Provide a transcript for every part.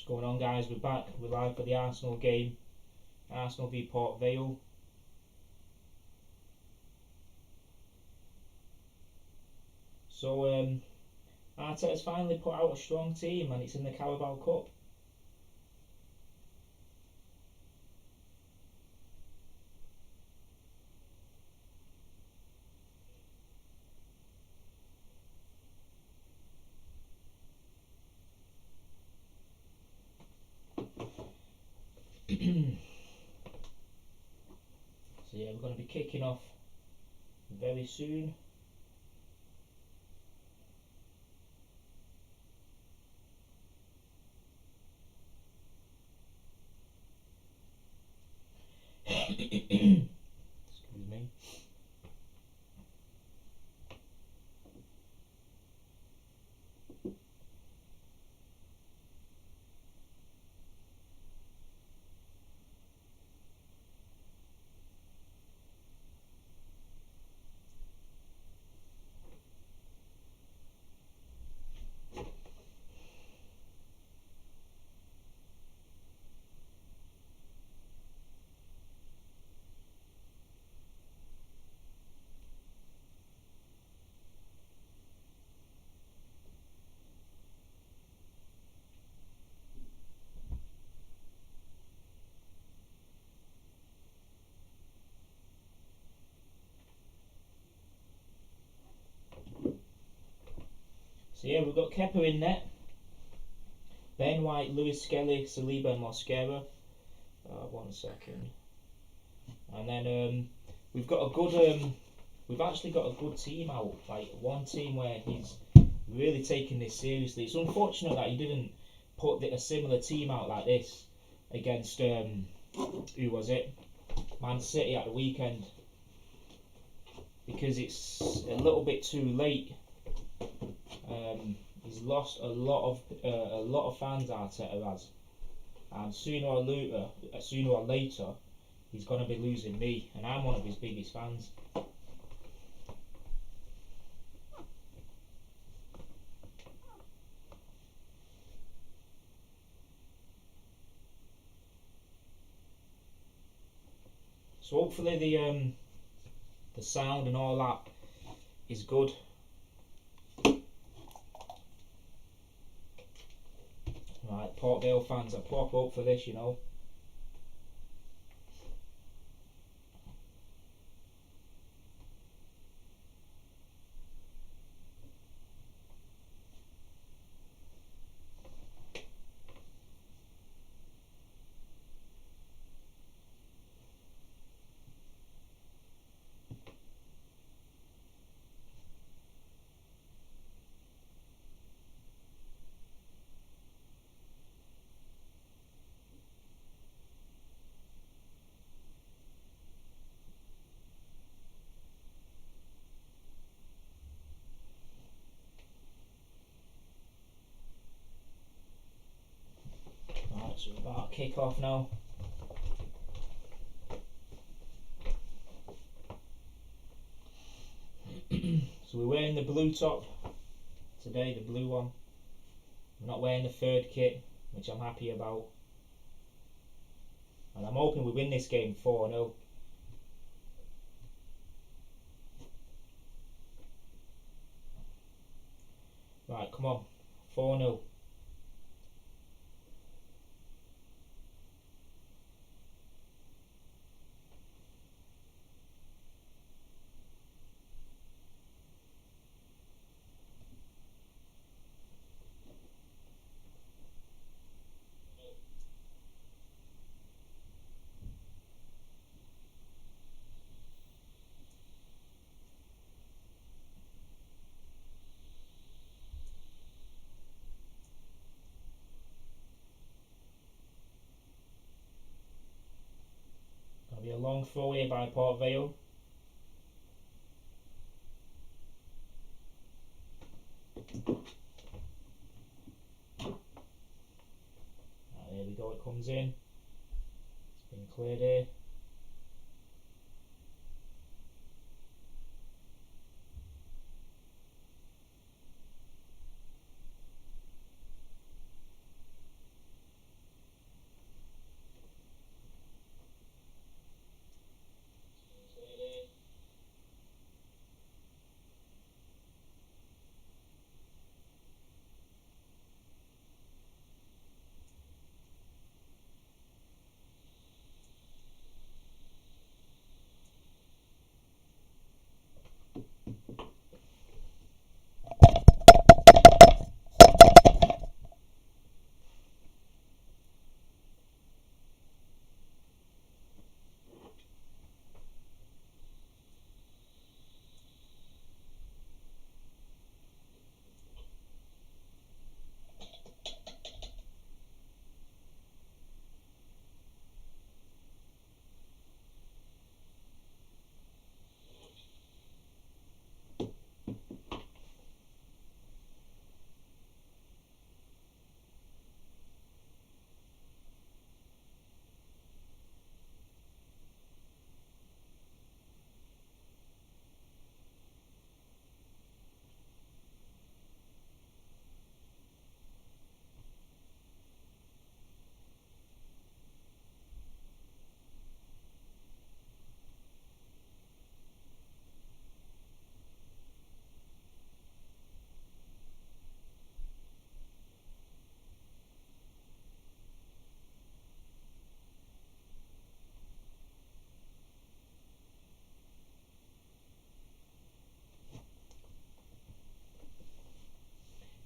What's going on, guys? We're back. We're live for the Arsenal game. Arsenal v Port Vale. So Arteta's finally put out a strong team, and it's in the Carabao Cup. So yeah, we're going to be kicking off very soon. Excuse me. So yeah, we've got Kepa in net, Ben White, Lewis Skelly, Saliba and Mosquera. 1 second. And then we've got a good we've actually got a good team out, like one team where he's really taking this seriously. It's unfortunate that he didn't put a similar team out like this against who was it? Man City at the weekend, because it's a little bit too late. He's lost a lot of fans, Arteta has, and sooner or later he's going to be losing me, and I'm one of his biggest fans. So hopefully the sound and all that is good. Right, Port Vale fans are proper up for this, you know. Right, so we're about to kick off now. So we're wearing the blue top today, the blue one. We're not wearing the third kit, which I'm happy about. And I'm hoping we win this game 4-0. Right, come on. 4-0. Gonna be a long throw here by Port Vale. Right, there we go, it comes in. It's been cleared here.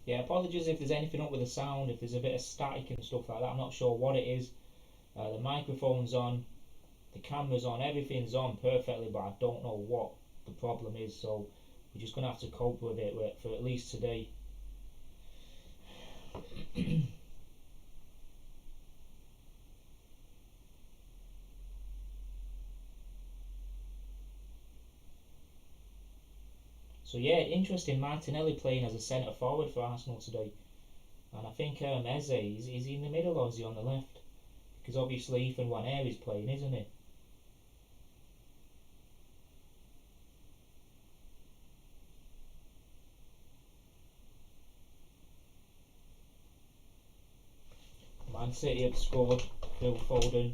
Yeah, apologies if there's anything up with the sound, if there's a bit of static and stuff like that. I'm not sure what it is. The microphone's on, the camera's on, everything's on perfectly, but I don't know what the problem is, so we're just going to have to cope with it for at least today. So yeah, interesting. Martinelli playing as a centre forward for Arsenal today, and I think Eze is he in the middle or is he on the left? Because obviously Ethan Wanner is playing, isn't he? Man City have scored. Phil Foden.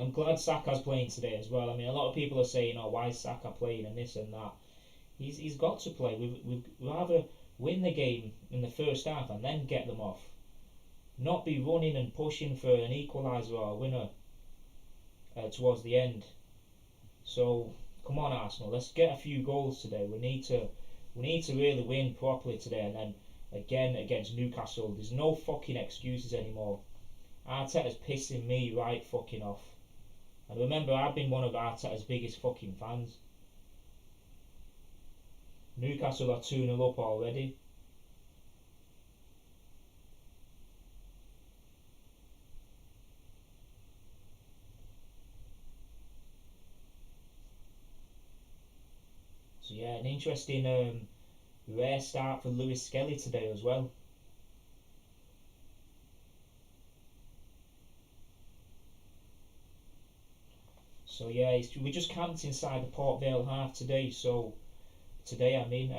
I'm glad Saka's playing today as well. I mean, a lot of people are saying, "Oh, why is Saka playing?" and this and that. He's got to play. We'd rather win the game in the first half and then get them off, not be running and pushing for an equaliser or a winner towards the end. So come on, Arsenal, let's get a few goals today. We need to really win properly today, and then again against Newcastle. There's no fucking excuses anymore. Arteta's pissing me right fucking off. And remember, I've been one of Arteta's biggest fucking fans. Newcastle are 2-0 up already. So yeah, an interesting rare start for Lewis Skelly today as well. So yeah, we just camped inside the Port Vale half today. So today, I mean,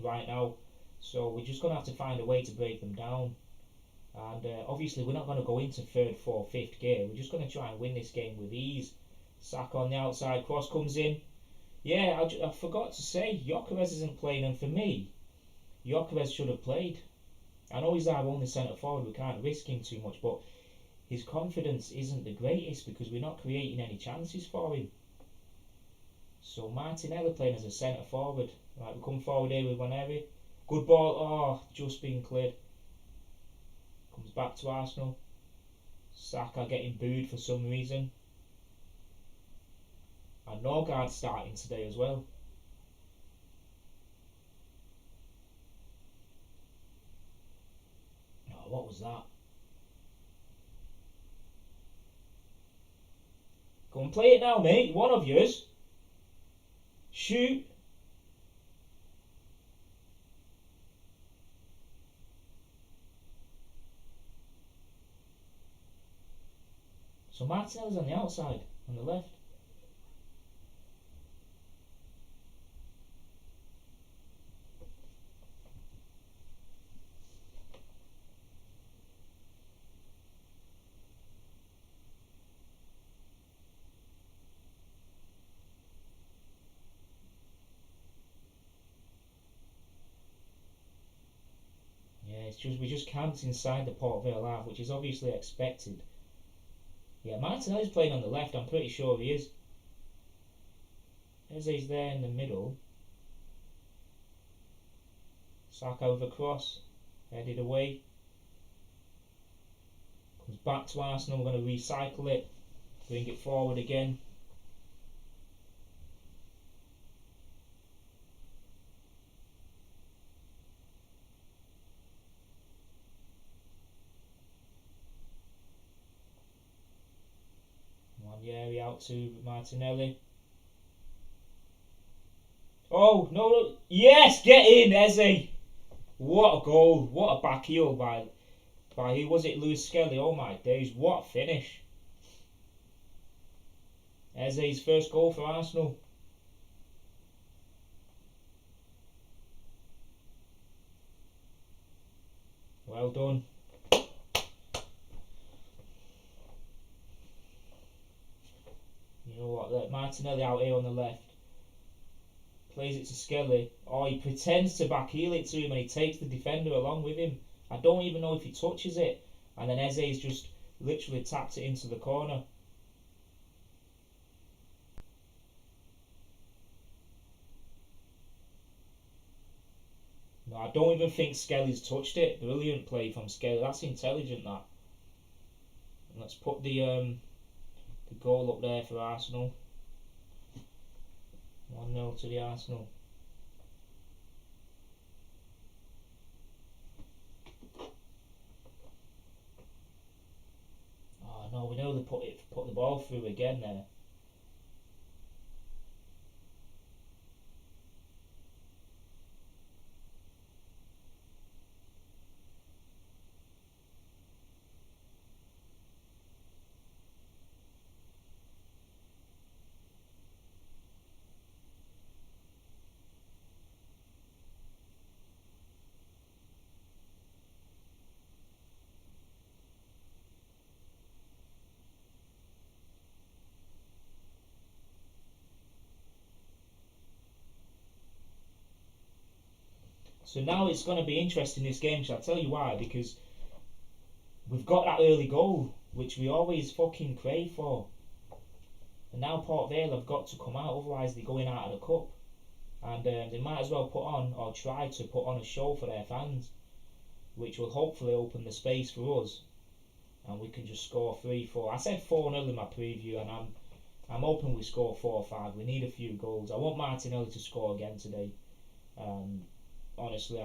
right now. So we're just gonna have to find a way to break them down. And obviously, we're not going to go into third, fourth, fifth gear. We're just going to try and win this game with ease. Saka on the outside, cross comes in. Yeah, I forgot to say, Gyökeres isn't playing, and for me, Gyökeres should have played. I know he's our only centre forward, we can't risk him too much, but his confidence isn't the greatest because we're not creating any chances for him. So Martinelli playing as a centre forward. Right, we come forward here with Waneri. Good ball, oh, just being cleared. Comes back to Arsenal. Saka getting booed for some reason. And Norgard starting today as well. Oh, what was that? Go and play it now, mate. One of yours. Shoot. So Martinelli's on the outside, on the left. Yeah, it's just we just camped inside the Port Vale half, which is obviously expected. Yeah, Martinelli's playing on the left. I'm pretty sure he is. Eze's there in the middle. Saka with a cross, headed away. Comes back to Arsenal. We're going to recycle it, bring it forward again. Waneri out to Martinelli. Oh, no. Yes, get in, Eze. What a goal. What a back heel by who was it? Lewis Skelly. Oh my days, what a finish. Eze's first goal for Arsenal. Well done. You know what? Let Martinelli out here on the left. Plays it to Skelly. Oh, he pretends to back heel it to him and he takes the defender along with him. I don't even know if he touches it. and then Eze's just literally tapped it into the corner. No, I don't even think Skelly's touched it. Brilliant play from Skelly. That's intelligent, that. And let's put the goal up there for Arsenal. 1-0 to the Arsenal. Oh no, we know they put the ball through again there. So now it's going to be interesting, this game. Shall I tell you why? Because we've got that early goal, which we always fucking crave for. And now Port Vale have got to come out, otherwise they're going out of the cup. And they might as well put on, or try to put on, a show for their fans, which will hopefully open the space for us, and we can just score 3-4. I said 4-0 in my preview, and I'm hoping we score 4 or 5. We need a few goals. I want Martinelli to score again today. Honestly,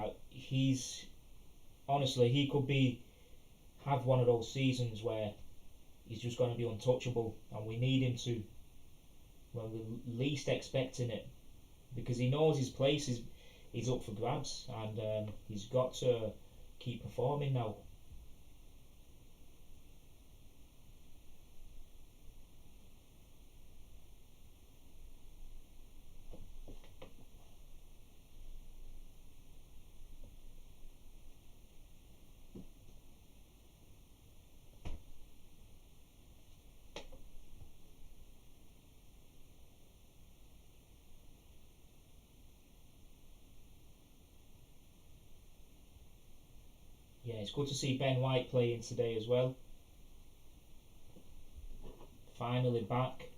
he could have one of those seasons where he's just going to be untouchable, and we need him to, when we're least expecting it, because he knows his place is up for grabs, and he's got to keep performing now. Yeah, it's good to see Ben White playing today as well. Finally back.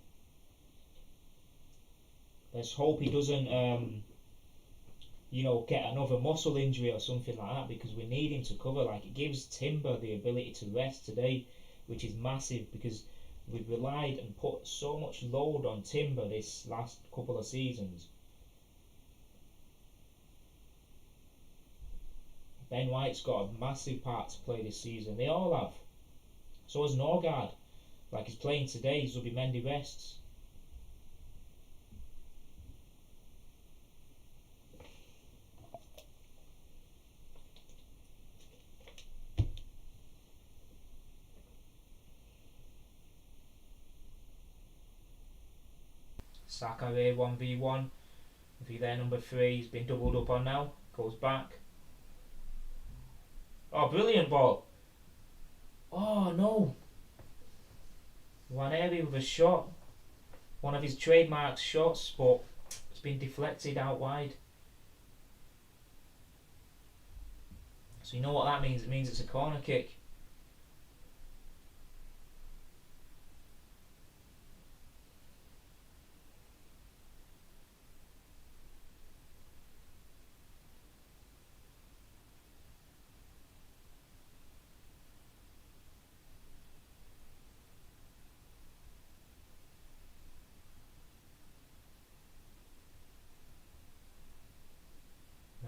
Let's hope he doesn't, get another muscle injury or something like that, because we need him to cover. Like, it gives Timber the ability to rest today, which is massive, because we've relied and put so much load on Timber this last couple of seasons. Ben White's got a massive part to play this season. They all have. So has Norgard. Like, he's playing today, Zubimendi rests. Saka 1v1. If there, number 3, he's been doubled up on now. Goes back. Oh, brilliant ball. Oh, no. Waneri with a shot. One of his trademark shots, but it's been deflected out wide. So you know what that means? It means it's a corner kick.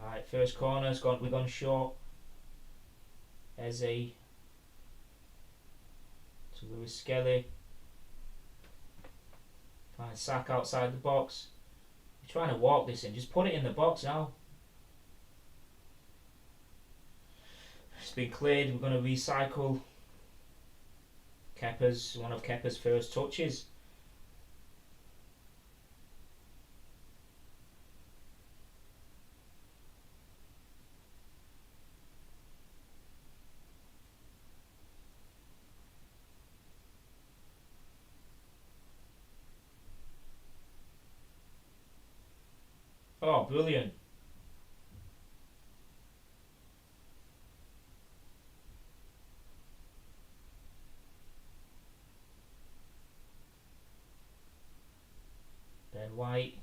Right, first corner's gone. We've gone short. Eze to Lewis Skelly. Trying to sack outside the box. We're trying to walk this in. Just put it in the box now. It's been cleared. We're going to recycle one of Kepa's first touches. Oh, brilliant. White.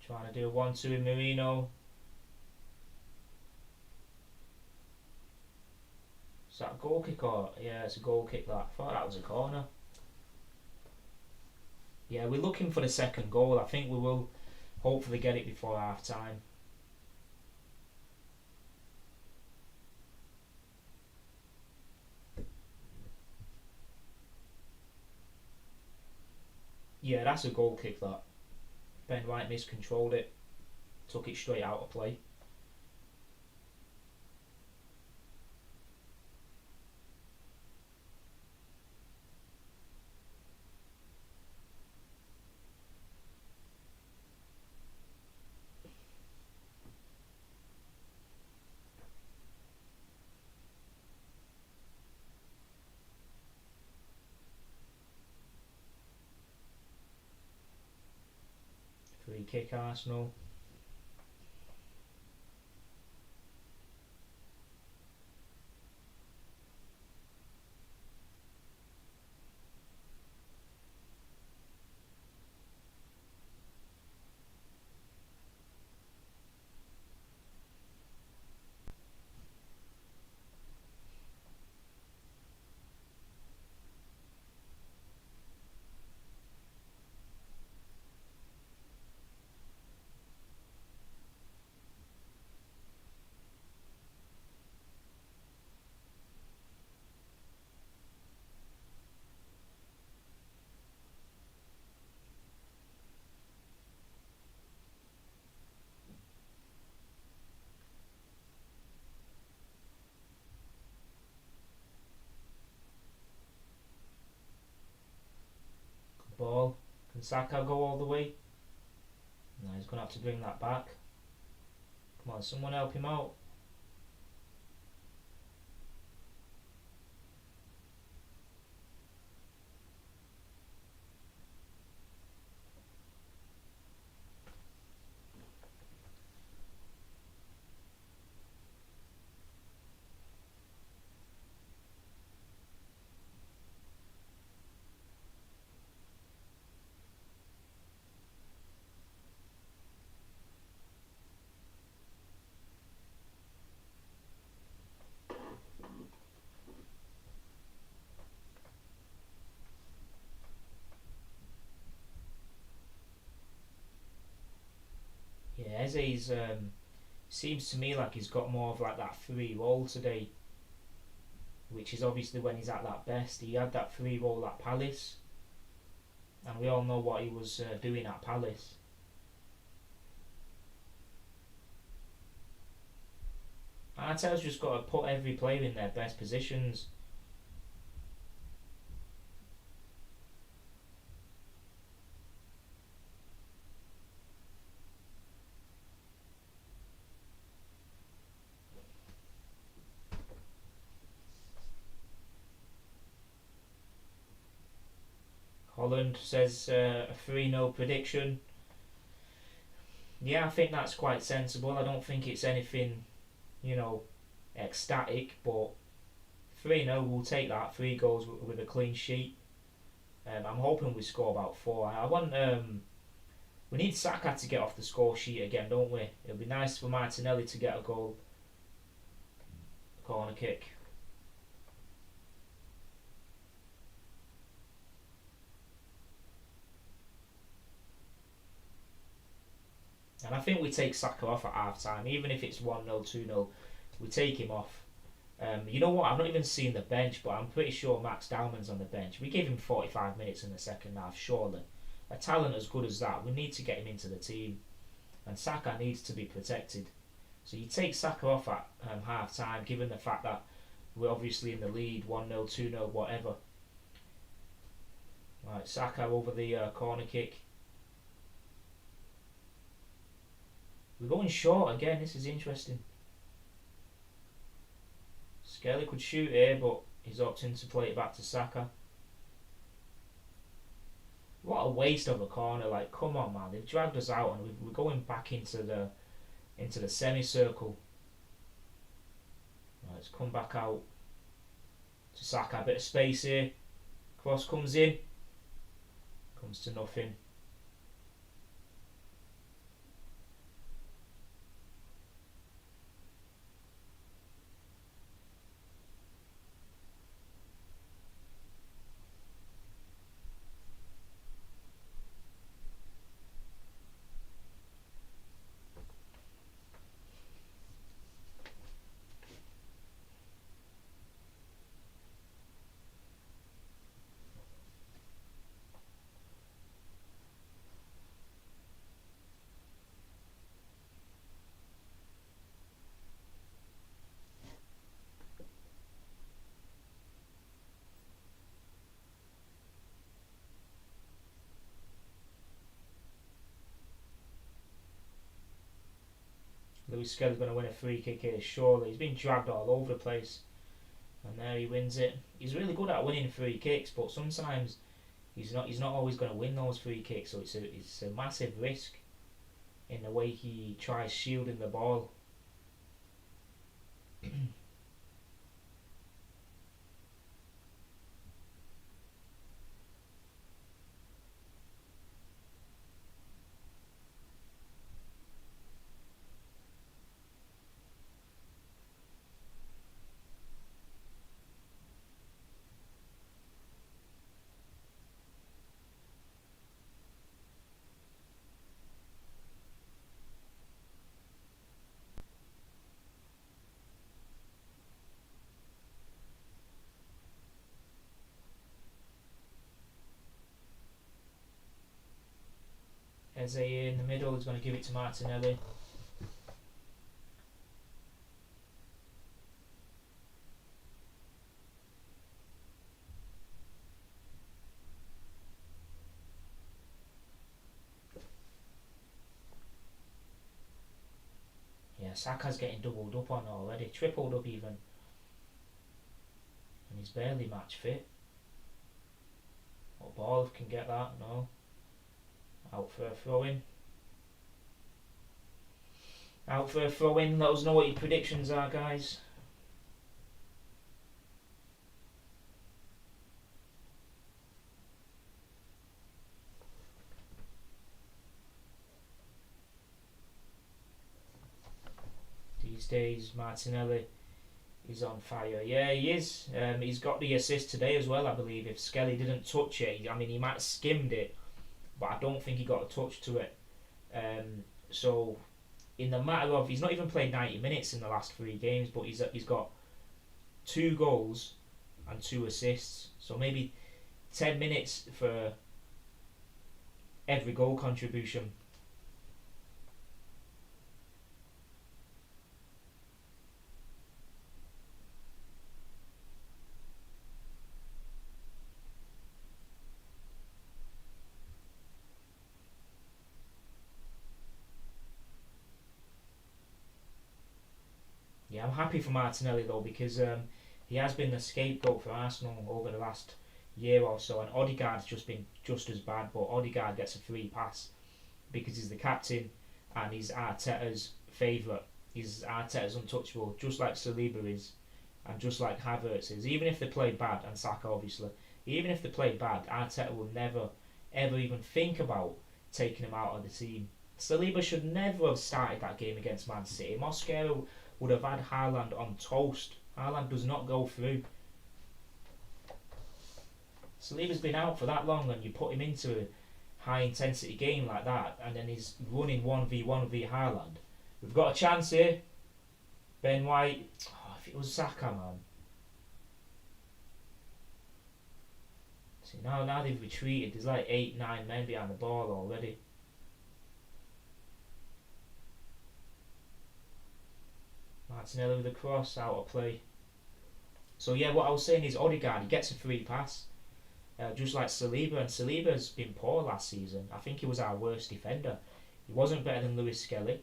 Trying to do a 1-2 in Marino. Is that a goal kick or? Yeah, it's a goal kick that. I thought that was a corner. Yeah, we're looking for the second goal. I think we will hopefully get it before half time. Yeah, that's a goal kick that. Ben White miscontrolled it. Took it straight out of play. Free kick Arsenal. Good ball. Can Saka go all the way? No, he's going to have to bring that back. Come on, someone help him out. Yeah, Eze's seems to me like he's got more of like that free roll today, which is obviously when he's at that best. He had that free roll at Palace, and we all know what he was doing at Palace. Arteta's just got to put every player in their best positions. Holland says a 3-0 prediction. Yeah, I think that's quite sensible. I don't think it's anything, ecstatic, but 3-0, we'll take that. 3 goals with a clean sheet. I'm hoping we score about 4. We need Saka to get off the score sheet again, don't we? It'll be nice for Martinelli to get a goal. Corner kick. And I think we take Saka off at half time, even if it's 1-0, 2-0, we take him off. You know what? I've not even seen the bench, but I'm pretty sure Max Dowman's on the bench. We gave him 45 minutes in the second half, surely. A talent as good as that, we need to get him into the team. And Saka needs to be protected. So you take Saka off at half time, given the fact that we're obviously in the lead, 1-0, 2-0, whatever. Right, Saka over the corner kick. We're going short again, this is interesting. Skelly could shoot here, but he's opting to play it back to Saka. What a waste of a corner, like, come on man, they've dragged us out and we're going back into the semicircle. Right, let's come back out to Saka, a bit of space here. Cross comes in, comes to nothing. Lewis Skelly's going to win a free kick here, surely. He's been dragged all over the place. And there he wins it. He's really good at winning free kicks, but sometimes he's not always going to win those free kicks, so it's a massive risk in the way he tries shielding the ball. Eze in the middle is going to give it to Martinelli. Yeah, Saka's getting doubled up on already, tripled up even. And he's barely match fit. What ball can get that? No. Out for a throw-in. Out for a throw-in. Let us know what your predictions are, guys. These days, Martinelli is on fire. Yeah, he is. He's got the assist today as well, I believe. If Skelly didn't touch it, I mean, he might have skimmed it, but I don't think he got a touch to it. So, in the matter of, he's not even played 90 minutes in the last 3 games, but he's got 2 goals and 2 assists. So maybe 10 minutes for every goal contribution. Yeah, I'm happy for Martinelli though, because he has been the scapegoat for Arsenal over the last year or so, and Odegaard's just been just as bad, but Odegaard gets a free pass because he's the captain and he's Arteta's favourite. He's Arteta's untouchable, just like Saliba is, and just like Havertz is. Even if they play bad, and Saka obviously, even if they play bad, Arteta will never ever even think about taking him out of the team. Saliba should never have started that game against Man City. Mosquera would have had Haaland on toast. Haaland does not go through. Saliba's been out for that long, and you put him into a high intensity game like that, and then he's running 1v1 v Haaland. We've got a chance here. Ben White. Oh, if it was Saka, man. See, now they've retreated. There's like 8-9 men behind the ball already. Martinelli with a cross, out of play. So yeah, what I was saying is Odegaard, he gets a free pass, just like Saliba, and Saliba's been poor last season. I think he was our worst defender. He wasn't better than Lewis Skelly.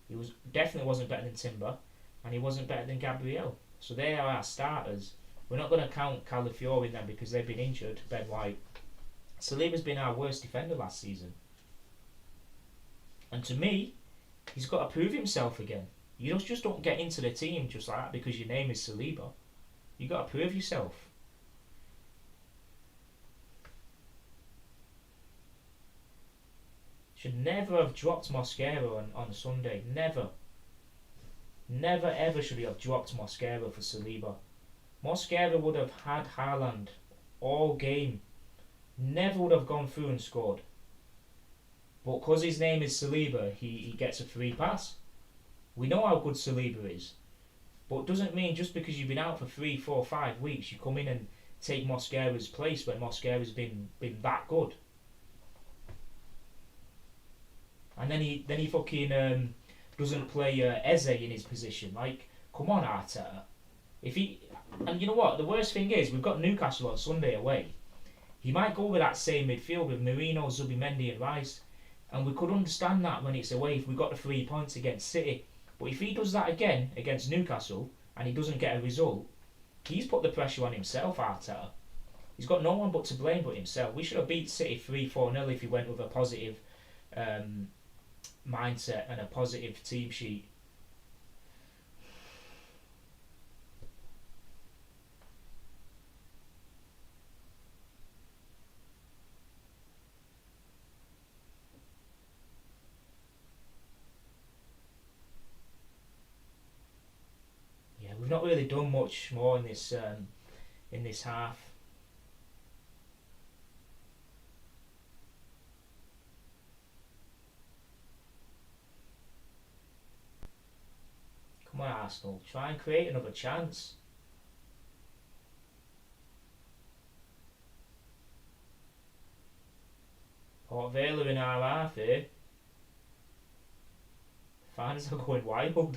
He definitely wasn't better than Timber, and he wasn't better than Gabriel. So they are our starters. We're not going to count Calafiori in them because they've been injured. Ben White. Saliba's been our worst defender last season, and to me, he's got to prove himself again. You just don't get into the team just like that because your name is Saliba. You got to prove yourself. Should never have dropped Mosquera on Sunday. Never. Never ever should he have dropped Mosquera for Saliba. Mosquera would have had Haaland all game. Never would have gone through and scored. But because his name is Saliba, he gets a free pass. We know how good Saliba is, but it doesn't mean just because you've been out for 3, 4, 5 weeks, you come in and take Mosquera's place when Mosquera's been that good. And then he fucking doesn't play Eze in his position. Like, come on, Arteta. And you know what? The worst thing is we've got Newcastle on Sunday away. He might go with that same midfield with Merino, Zubimendi, and Rice, and we could understand that when it's away if we got the 3 points against City. But if he does that again against Newcastle and he doesn't get a result, he's put the pressure on himself, Arteta. He's got no one but to blame but himself. We should have beat City 3-4-0 if he went with a positive mindset and a positive team sheet. Yeah, we've not really done much more in this half. Come on, Arsenal, try and create another chance. Port Vale are in our half here. Fans are going wild.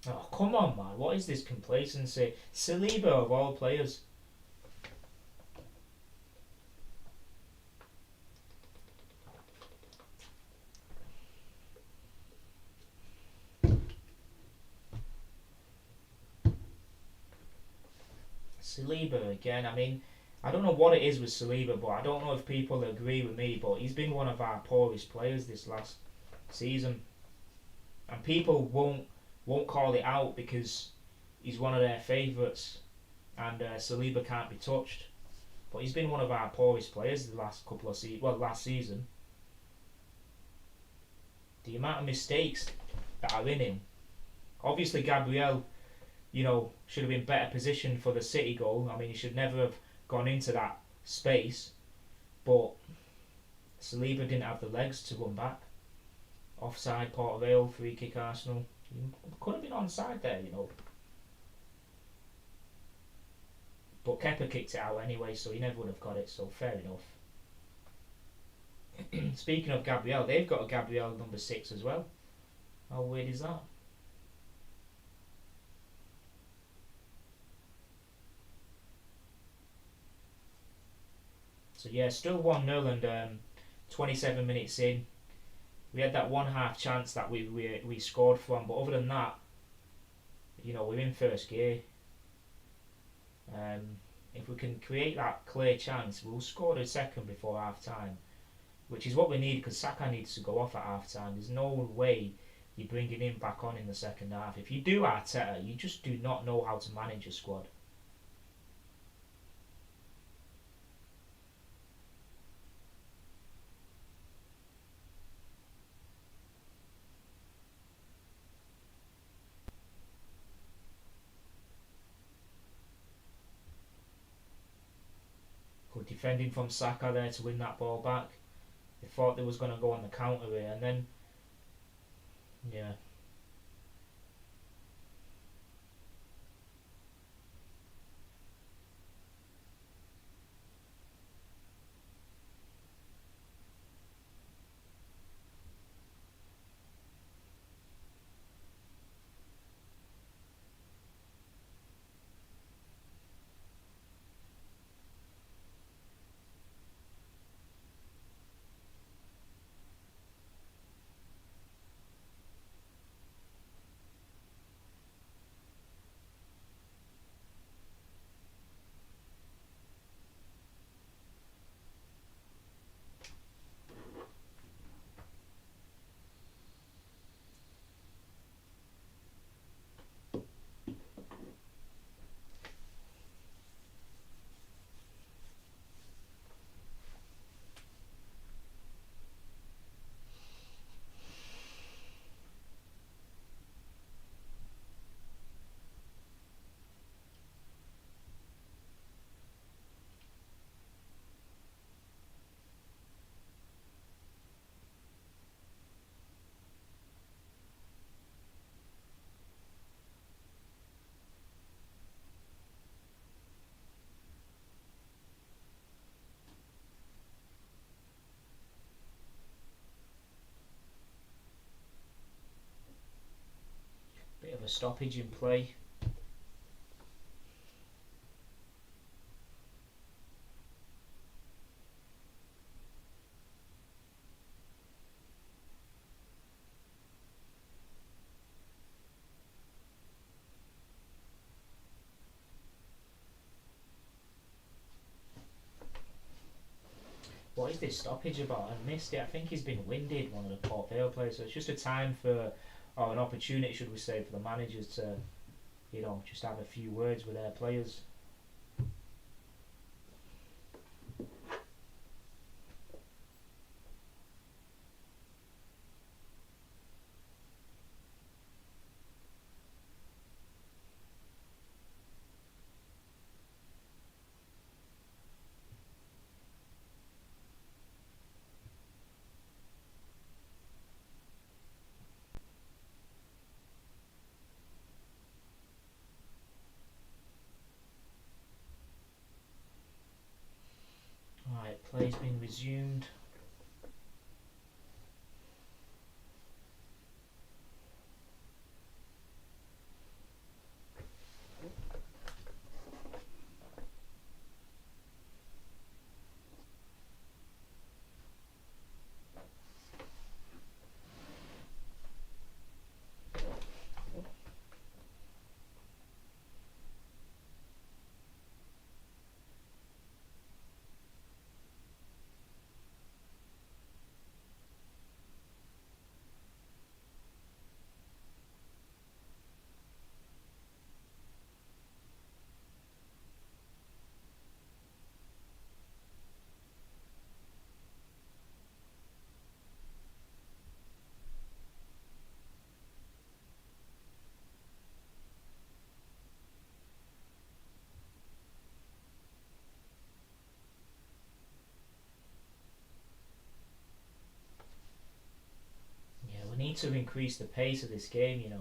Oh, come on, man. What is this complacency? Saliba, of all players. Saliba again. I mean, I don't know what it is with Saliba, but I don't know if people agree with me, but he's been one of our poorest players this last season. And people won't call it out because he's one of their favourites and Saliba can't be touched. But he's been one of our poorest players the last couple of last season. The amount of mistakes that are in him. Obviously, Gabriel, should have been better positioned for the City goal. I mean, he should never have gone into that space. But Saliba didn't have the legs to run back. Offside, Port Vale, free kick Arsenal. Could have been onside there, But Kepa kicked it out anyway, so he never would have got it, so fair enough. Speaking of Gabriel, they've got a Gabriel number 6 as well. How weird is that? So yeah, still 1-0 and 27 minutes in. We had that one half chance that we scored from, but other than that, we're in first gear. If we can create that clear chance, we'll score the second before half time, which is what we need because Saka needs to go off at half time. There's no way you're bringing him back on in the second half. If you do, Arteta, you just do not know how to manage a squad. Good defending from Saka there to win that ball back. They thought they was going to go on the counter here, and then, yeah. a stoppage in play. What is this stoppage about? I missed it. I think he's been winded, one of the Port Vale players. So it's just a time for, or an opportunity, should we say, for the managers to, just have a few words with their players. Right, play's been resumed. We need to increase the pace of this game,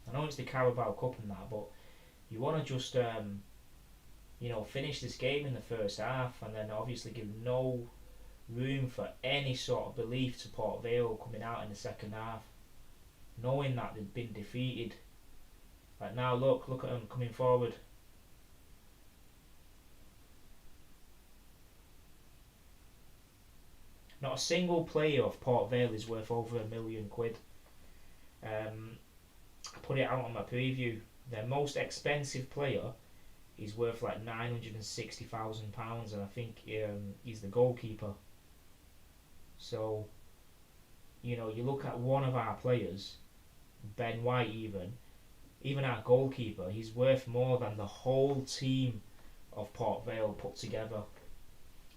I know it's the Carabao Cup and that, but you want to just, finish this game in the first half and then obviously give no room for any sort of belief to Port Vale coming out in the second half, knowing that they've been defeated. Like now, look at them coming forward. Not a single player of Port Vale is worth over £1 million. I put it out on my preview. Their most expensive player is worth like £960,000, and I think he's the goalkeeper. So, you look at one of our players, Ben White, even our goalkeeper, he's worth more than the whole team of Port Vale put together.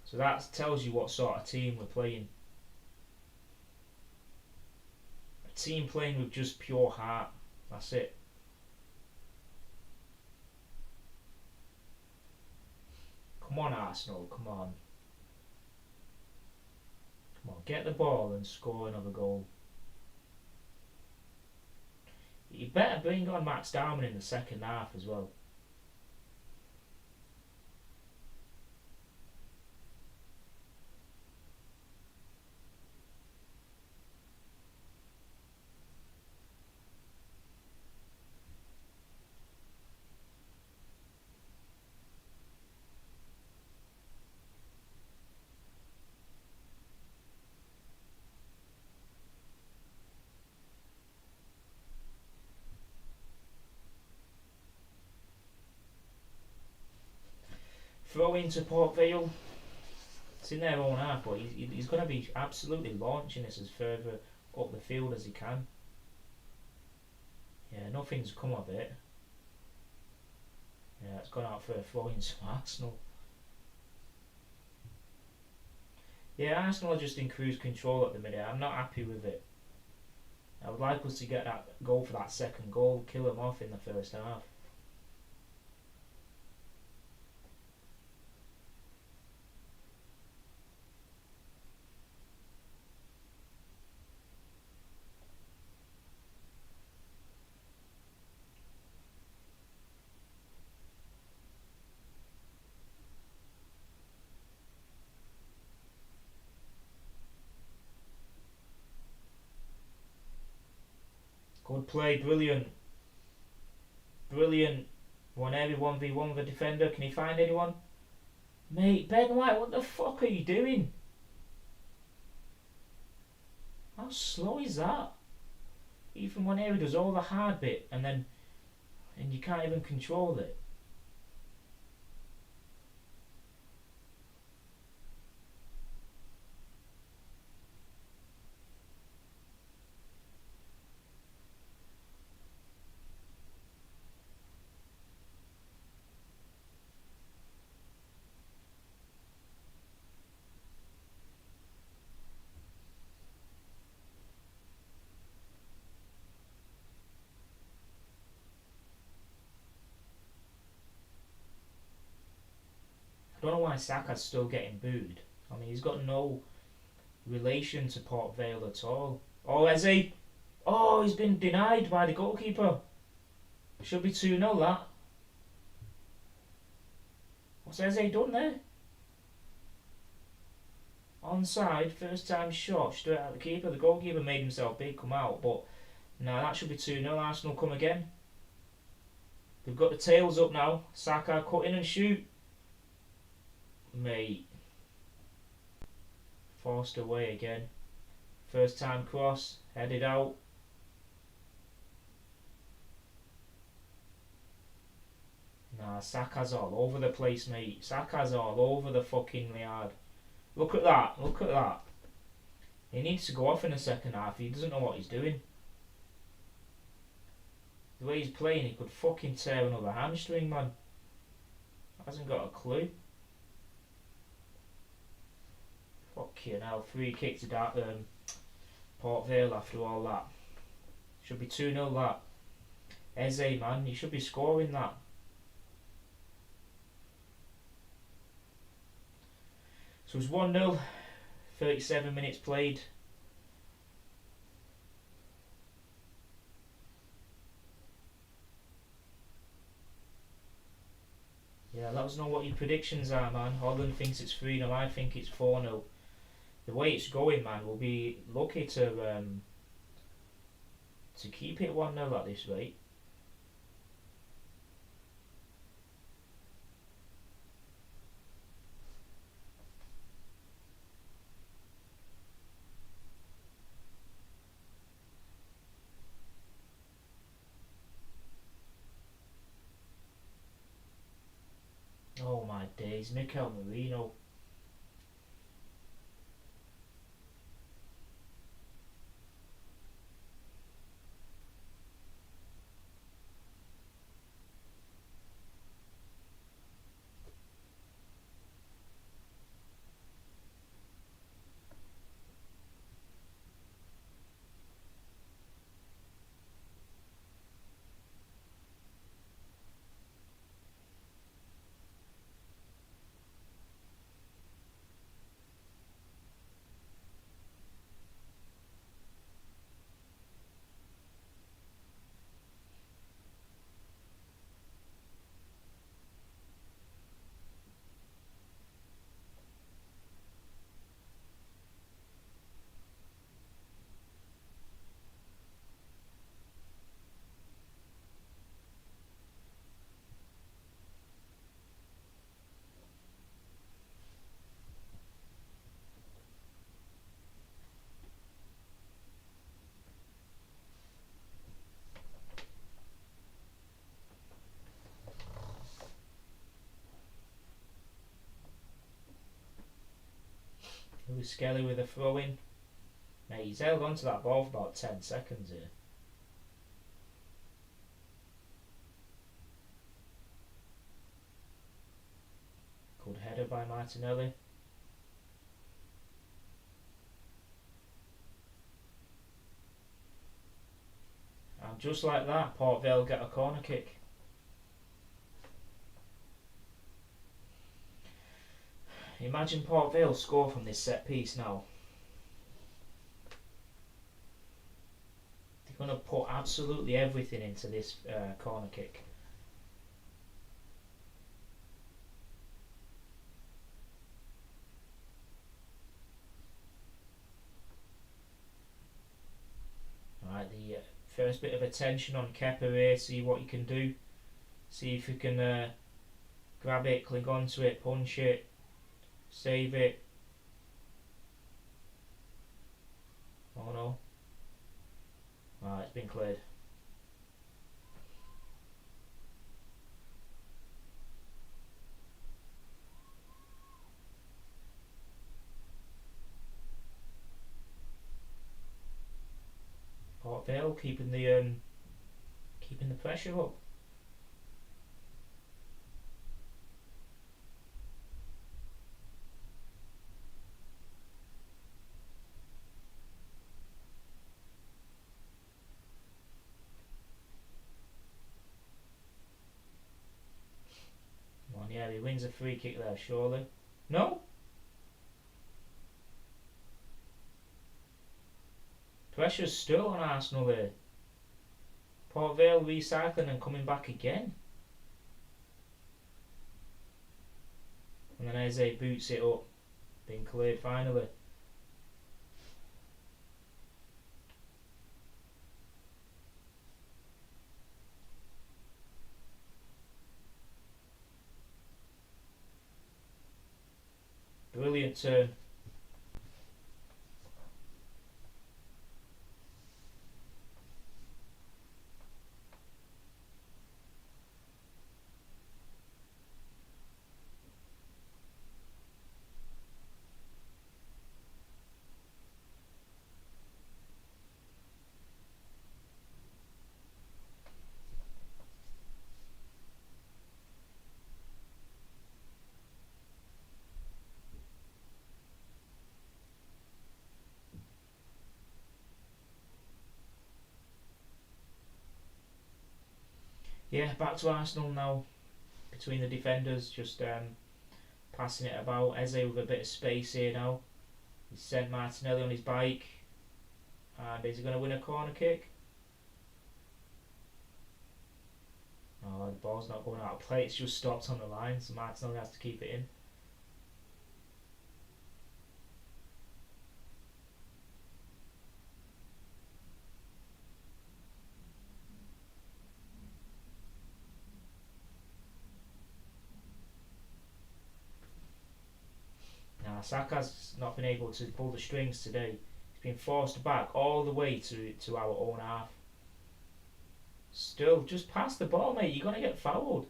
So that tells you what sort of team we're playing. A team playing with just pure heart. That's it. Come on, Arsenal, come on. Come on, get the ball and score another goal. You better bring on Max Darman in the second half as well. Throw into Port Vale. It's in their own half, but he's going to be absolutely launching this as further up the field as he can. Yeah, nothing's come of it. Yeah, it's gone out for a throw into Arsenal. Yeah, Arsenal are just in cruise control at the minute. I'm not happy with it. I would like us to get that goal for that second goal, kill them off in the first half. Good play, brilliant. Brilliant. One area 1v1 with a defender. Can he find anyone? Mate, Ben White, what the fuck are you doing? How slow is that? Even one area does all the hard bit and you can't even control it. I don't know why Saka's still getting booed. I mean, he's got no relation to Port Vale at all. Oh, has he? Oh, he's been denied by the goalkeeper. Should be 2-0 that. What's Eze done there? Onside, first time shot, straight at the keeper. The goalkeeper made himself big, come out, but no, that should be 2-0. Arsenal come again. They've got the tails up now. Saka cut in and shoot. Mate. Forced away again. First time cross, headed out. Nah, Saka's all over the place, mate. Saka's all over the fucking yard. Look at that, look at that. He needs to go off in the second half. He doesn't know what he's doing. The way he's playing, he could fucking tear another hamstring, man. Hasn't got a clue. Fucking hell, free kick to that Port Vale after all that. Should be 2-0 that. Eze, man, he should be scoring that. So it's 1-0, 37 minutes played. Yeah, let us know what your predictions are, man. Holland thinks it's 3-0, I think it's 4-0. The way it's going, man, we'll be lucky to keep it 1-0 at this rate. Oh my days, Mikel Merino. Lewis Skelly with a throw in. Mate, he's held onto that ball for about 10 seconds here. Good header by Martinelli. And just like that, Port Vale get a corner kick. Imagine Port Vale score from this set piece now. They're going to put absolutely everything into this corner kick. Alright, the First bit of attention on Kepa here, see what you can do. See if you can grab it, cling onto it, punch it, save it. Oh no. Ah, it's been cleared. Port Vale keeping the pressure up. Come on, yeah, he wins a free kick there, surely. No? Pressure's still on Arsenal there. Port Vale recycling and coming back again. And then Eze boots it up. Been cleared finally. Brilliant turn. Yeah, back to Arsenal now. Between the defenders, just passing it about. Eze with a bit of space here now. He's sent Martinelli on his bike. And is he going to win a corner kick? Oh, the ball's not going out of play. It's just stopped on the line, so Martinelli has to keep it in. Now, Saka's not been able to pull the strings today. He's been forced back all the way to our own half. Still, just pass the ball, mate. You're going to get fouled.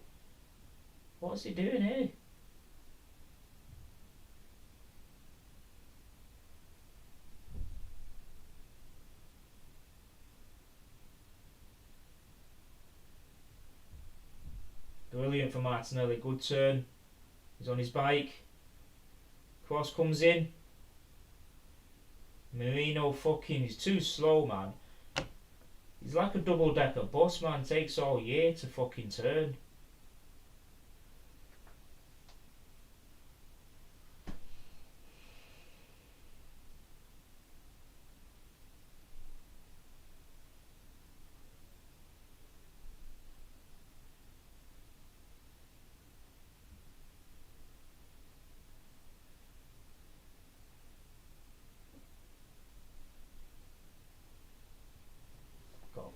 What's he doing here? Brilliant for Martinelli. Good turn. He's on his bike. Cross comes in. Merino he's too slow, man. He's like a double-decker bus, man. Takes all year to fucking turn.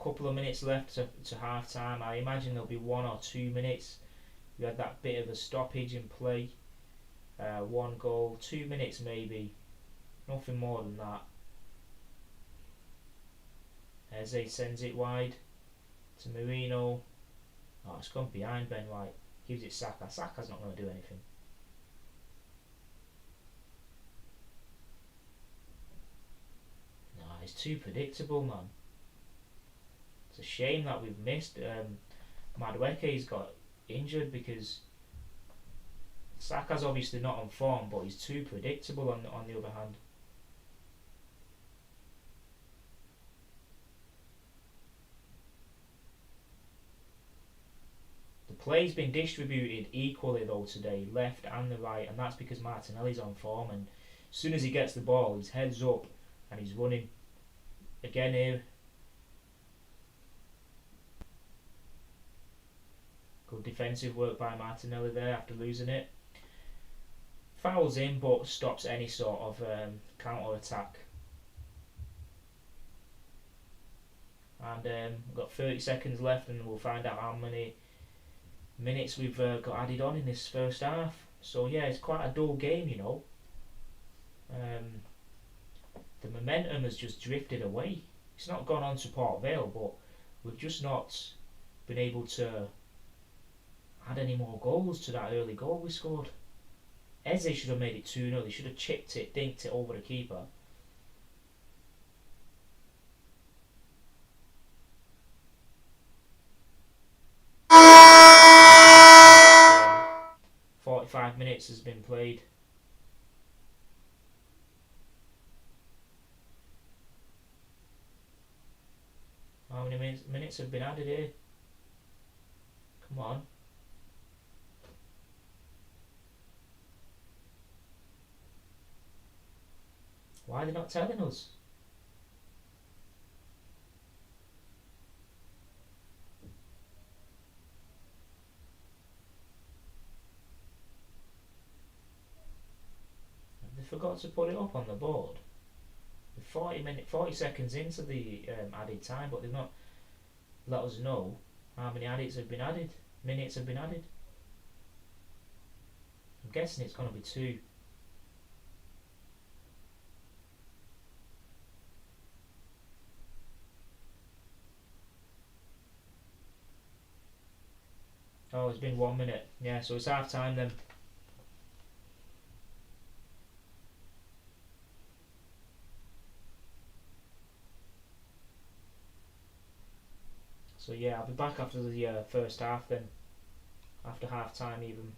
Couple of minutes left to half time. I imagine there'll be 1 or 2 minutes. We had that bit of a stoppage in play. 1 goal, 2 minutes maybe. Nothing more than that. Eze sends it wide to Merino. Oh, it's gone behind Ben White. Gives it Saka. Saka's not going to do anything. No, it's too predictable, man. It's a shame that we've missed. Madueke's got injured because Saka's obviously not on form, but he's too predictable on the other hand. The play's been distributed equally though today, left and the right, and that's because Martinelli's on form, and as soon as he gets the ball, his head's up and he's running. Again here. Good defensive work by Martinelli there after losing it. Fouls in, but stops any sort of counter attack. and we've got 30 seconds left, and we'll find out how many minutes we've got added on in this first half. So yeah, it's quite a dull game, you know. Um, the momentum has just drifted away. It's not gone on to Port Vale, but we've just not been able to add any more goals to that early goal we scored. Eze should have made it 2-0. They should have chipped it, dinked it over the keeper. Um, 45 minutes has been played. How many minutes have been added here? Come on. Why are they not telling us? They forgot to put it up on the board. We're 40 seconds into the added time, but they've not let us know how many minutes have been added. I'm guessing it's going to be 2. Oh, it's been 1 minute. Yeah, so it's half time then. So yeah, I'll be back after the first half then. After half time even.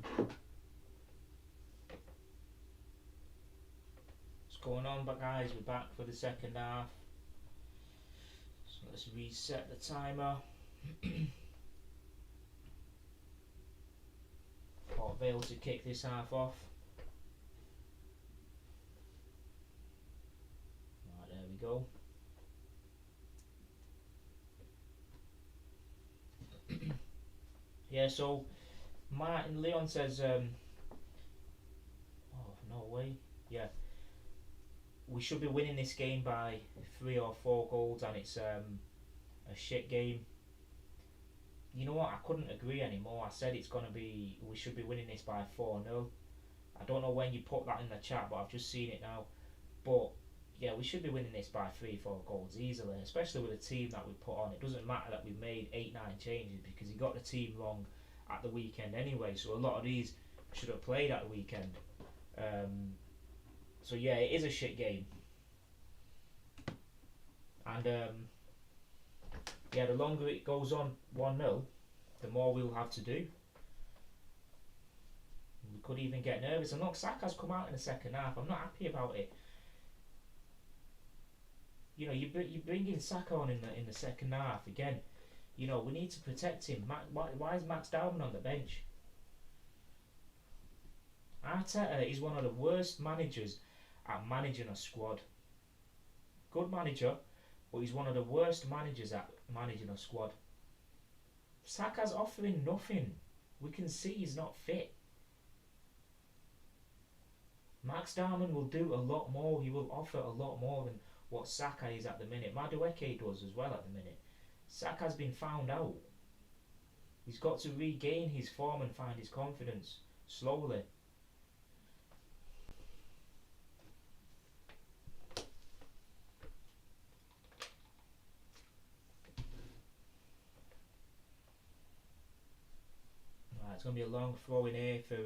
What's going on, but guys? We're back for the second half. So let's reset the timer. Port Vale to kick this half off. Right, there we go. Yeah, so Martin Leon says, oh, no way. Yeah, we should be winning this game by 3 or 4 goals, and it's a shit game. You know what? I couldn't agree anymore. I said we should be winning this by 4-0. I don't know when you put that in the chat, but I've just seen it now. But yeah, we should be winning this by 3-4 goals easily, especially with the team that we put on. It doesn't matter that we made 8-9 changes because he got the team wrong at the weekend anyway. So a lot of these should have played at the weekend. So yeah, it is a shit game. And yeah, the longer it goes on 1-0, the more we'll have to do. We could even get nervous. And look, Saka's come out in the second half. I'm not happy about it. You know, you bring in Saka on in the second half again. You know, we need to protect him. Why is Max Dowman on the bench? Arteta is one of the worst managers at managing a squad. Good manager, but he's one of the worst managers at managing a squad. Saka's offering nothing. We can see he's not fit. Max Darman will do a lot more. He will offer a lot more than what Saka is at the minute. Madueke does as well at the minute. Saka's been found out. He's got to regain his form and find his confidence slowly. Right, it's going to be a long throw in here for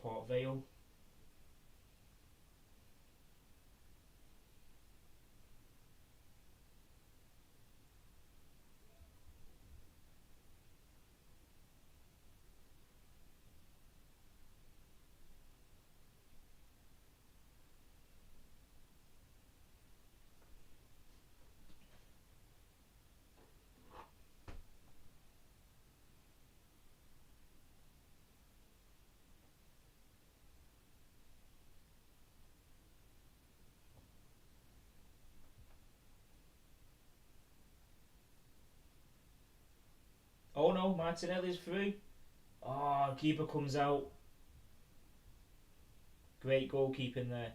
Port Vale. Oh no, Martinelli's through. Oh, keeper comes out. Great goalkeeping there.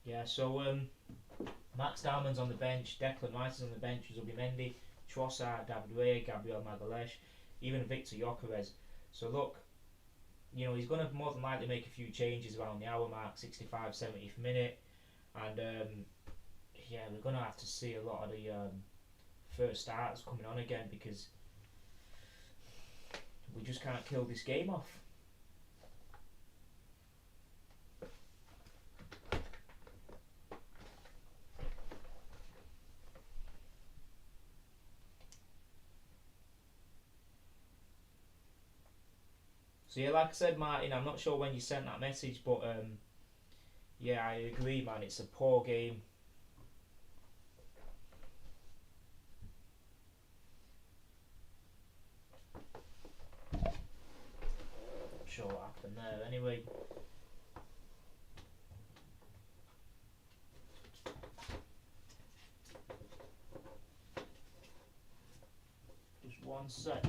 Yeah, so Max Dalman's on the bench, Declan Rice is on the bench, Zubimendi, Trossard, David Ray, Gabriel Magalhaes, even Victor Gyökeres. So look, you know, he's going to more than likely make a few changes around the hour mark, 65, 70th minute, and yeah, we're going to have to see a lot of the first starters coming on again because we just can't kill this game off. So yeah, like I said, Martin, I'm not sure when you sent that message, but yeah, I agree, man. It's a poor game. Not sure what happened there. Anyway, just one sec.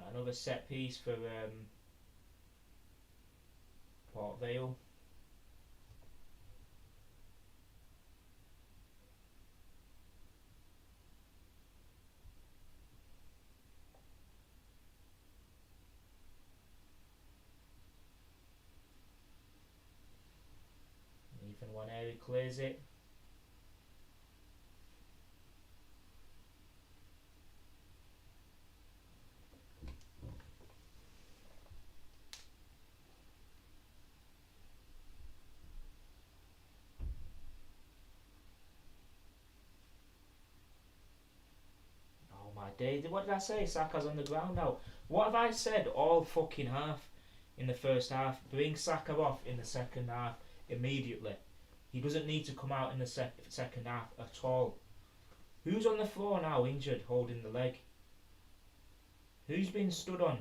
Another set piece for Port Vale. clears it. Oh my days, what did I say? Saka's on the ground now. What have I said all fucking half in the first half? Bring Saka off in the second half immediately. He doesn't need to come out in the second half at all. Who's on the floor now injured holding the leg? Who's been stood on?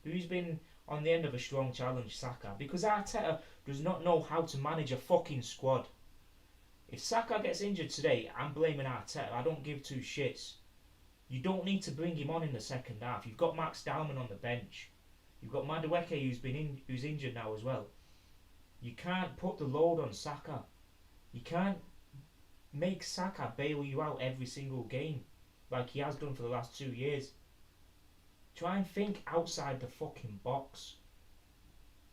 Who's been on the end of a strong challenge? Saka. Because Arteta does not know how to manage a fucking squad. If Saka gets injured today, I'm blaming Arteta. I don't give two shits. You don't need to bring him on in the second half. You've got Max Dalman on the bench. You've got Madueke who's injured now as well. You can't put the load on Saka. You can't make Saka bail you out every single game like he has done for the last 2 years. Try and think outside the fucking box.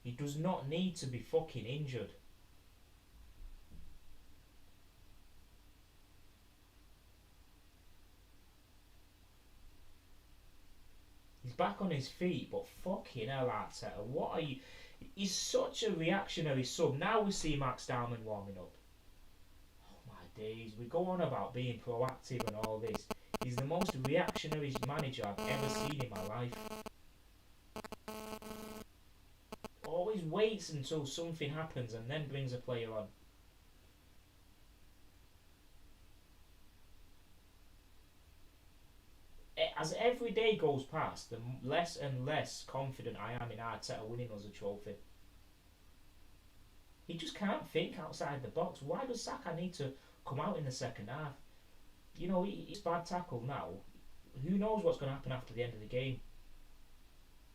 He does not need to be fucking injured. He's back on his feet, but fucking hell, Arteta, what are you? He's such a reactionary sub. Now we see Max Dalman warming up. Oh my days, we go on about being proactive and all this. He's the most reactionary manager I've ever seen in my life. Always waits until something happens and then brings a player on. As every day goes past, the less and less confident I am in Arteta winning us a trophy. He just can't think outside the box. Why does Saka need to come out in the second half? You know, he's bad tackle now. Who knows what's going to happen after the end of the game?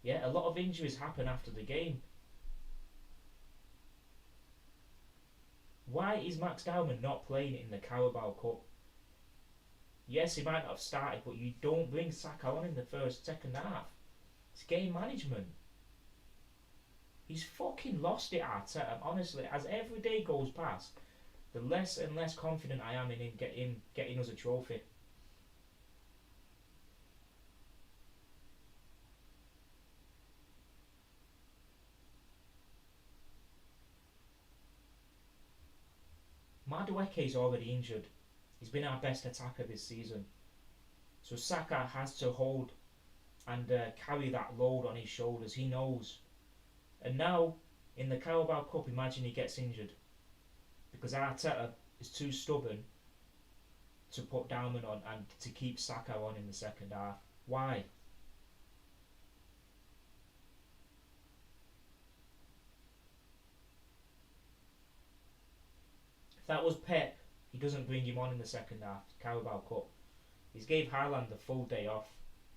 Yeah, a lot of injuries happen after the game. Why is Max Dalman not playing in the Carabao Cup? Yes, he might not have started, but you don't bring Saka on in the second half. It's game management. He's fucking lost it, Arteta. Honestly, as every day goes past, the less and less confident I am in him getting us a trophy. Madueke's already injured. He's been our best attacker this season. So Saka has to hold and carry that load on his shoulders. He knows. And now, in the Carabao Cup, imagine he gets injured. Because Arteta is too stubborn to put Dalman on and to keep Saka on in the second half. Why? If that was Pep, he doesn't bring him on in the second half. Carabao Cup. He's gave Haaland the full day off,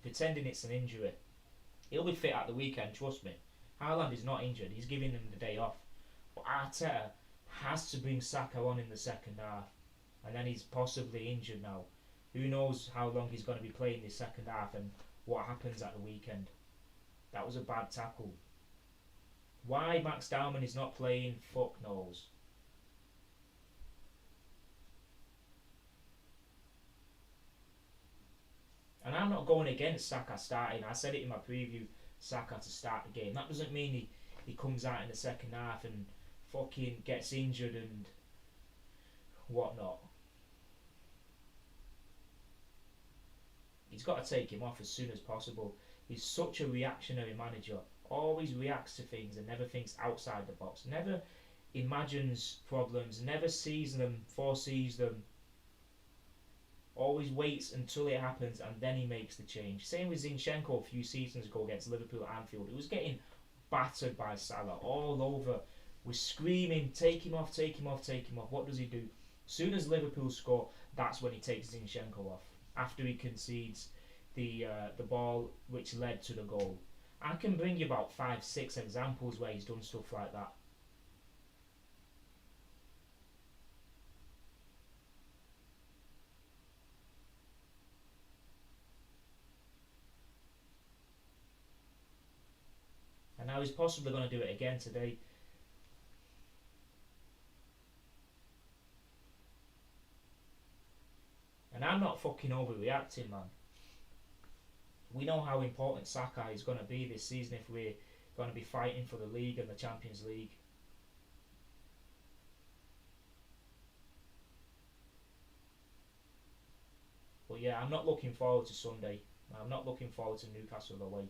pretending it's an injury. He'll be fit at the weekend, trust me. Haaland is not injured, he's giving him the day off. But Arteta has to bring Saka on in the second half. And then he's possibly injured now. Who knows how long he's going to be playing this second half and what happens at the weekend. That was a bad tackle. Why Max Dalman is not playing, fuck knows. And I'm not going against Saka starting. I said it in my preview, Saka to start the game. That doesn't mean he comes out in the second half and fucking gets injured and whatnot. He's got to take him off as soon as possible. He's such a reactionary manager. Always reacts to things and never thinks outside the box. Never imagines problems. Never sees them, foresees them. Always waits until it happens and then he makes the change. Same with Zinchenko a few seasons ago against Liverpool at Anfield. He was getting battered by Salah all over. We're screaming, take him off, take him off, take him off. What does he do? As soon as Liverpool score, that's when he takes Zinchenko off. After he concedes the ball which led to the goal. I can bring you about 5-6 examples where he's done stuff like that. And now he's possibly going to do it again today. And I'm not fucking overreacting, man. We know how important Saka is going to be this season if we're going to be fighting for the league and the Champions League. But yeah, I'm not looking forward to Sunday. I'm not looking forward to Newcastle away.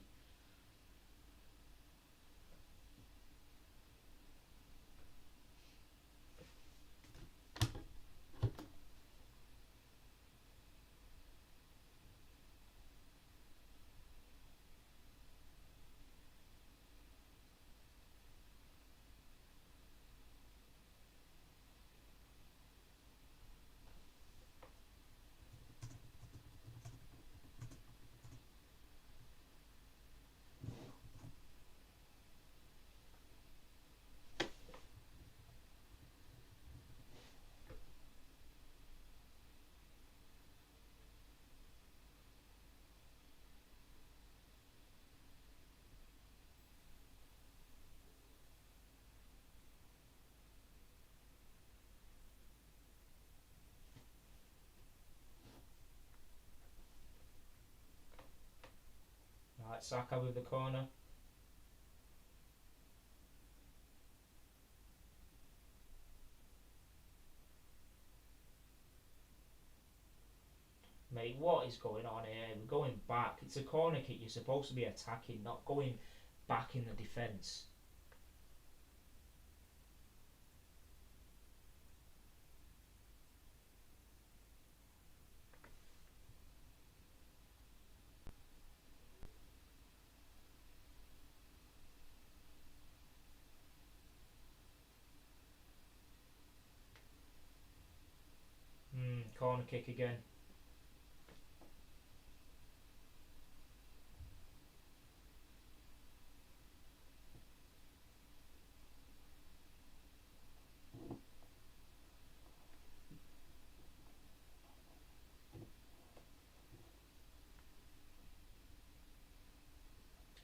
Right, Saka with the corner. Mate, what is going on here? We're going back. It's a corner kick. You're supposed to be attacking, not going back in the defence. Corner kick again.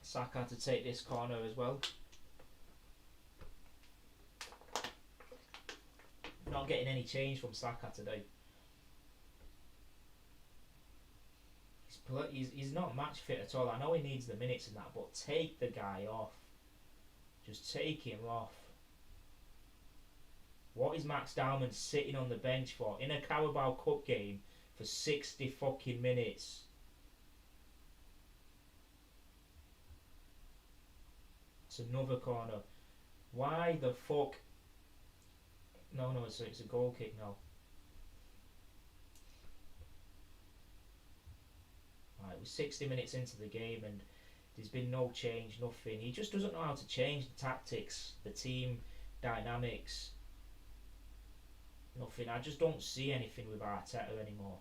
Saka to take this corner as well. Not getting any change from Saka today. He's not match fit at all. I know he needs the minutes and that, but take the guy off. Just take him off. What is Max Dowman sitting on the bench for in a Carabao Cup game for 60 fucking minutes? It's another corner. Why the fuck? No, it's a goal kick now. Right, we're 60 minutes into the game and there's been no change, nothing. He just doesn't know how to change the tactics, the team dynamics. Nothing. I just don't see anything with Arteta anymore.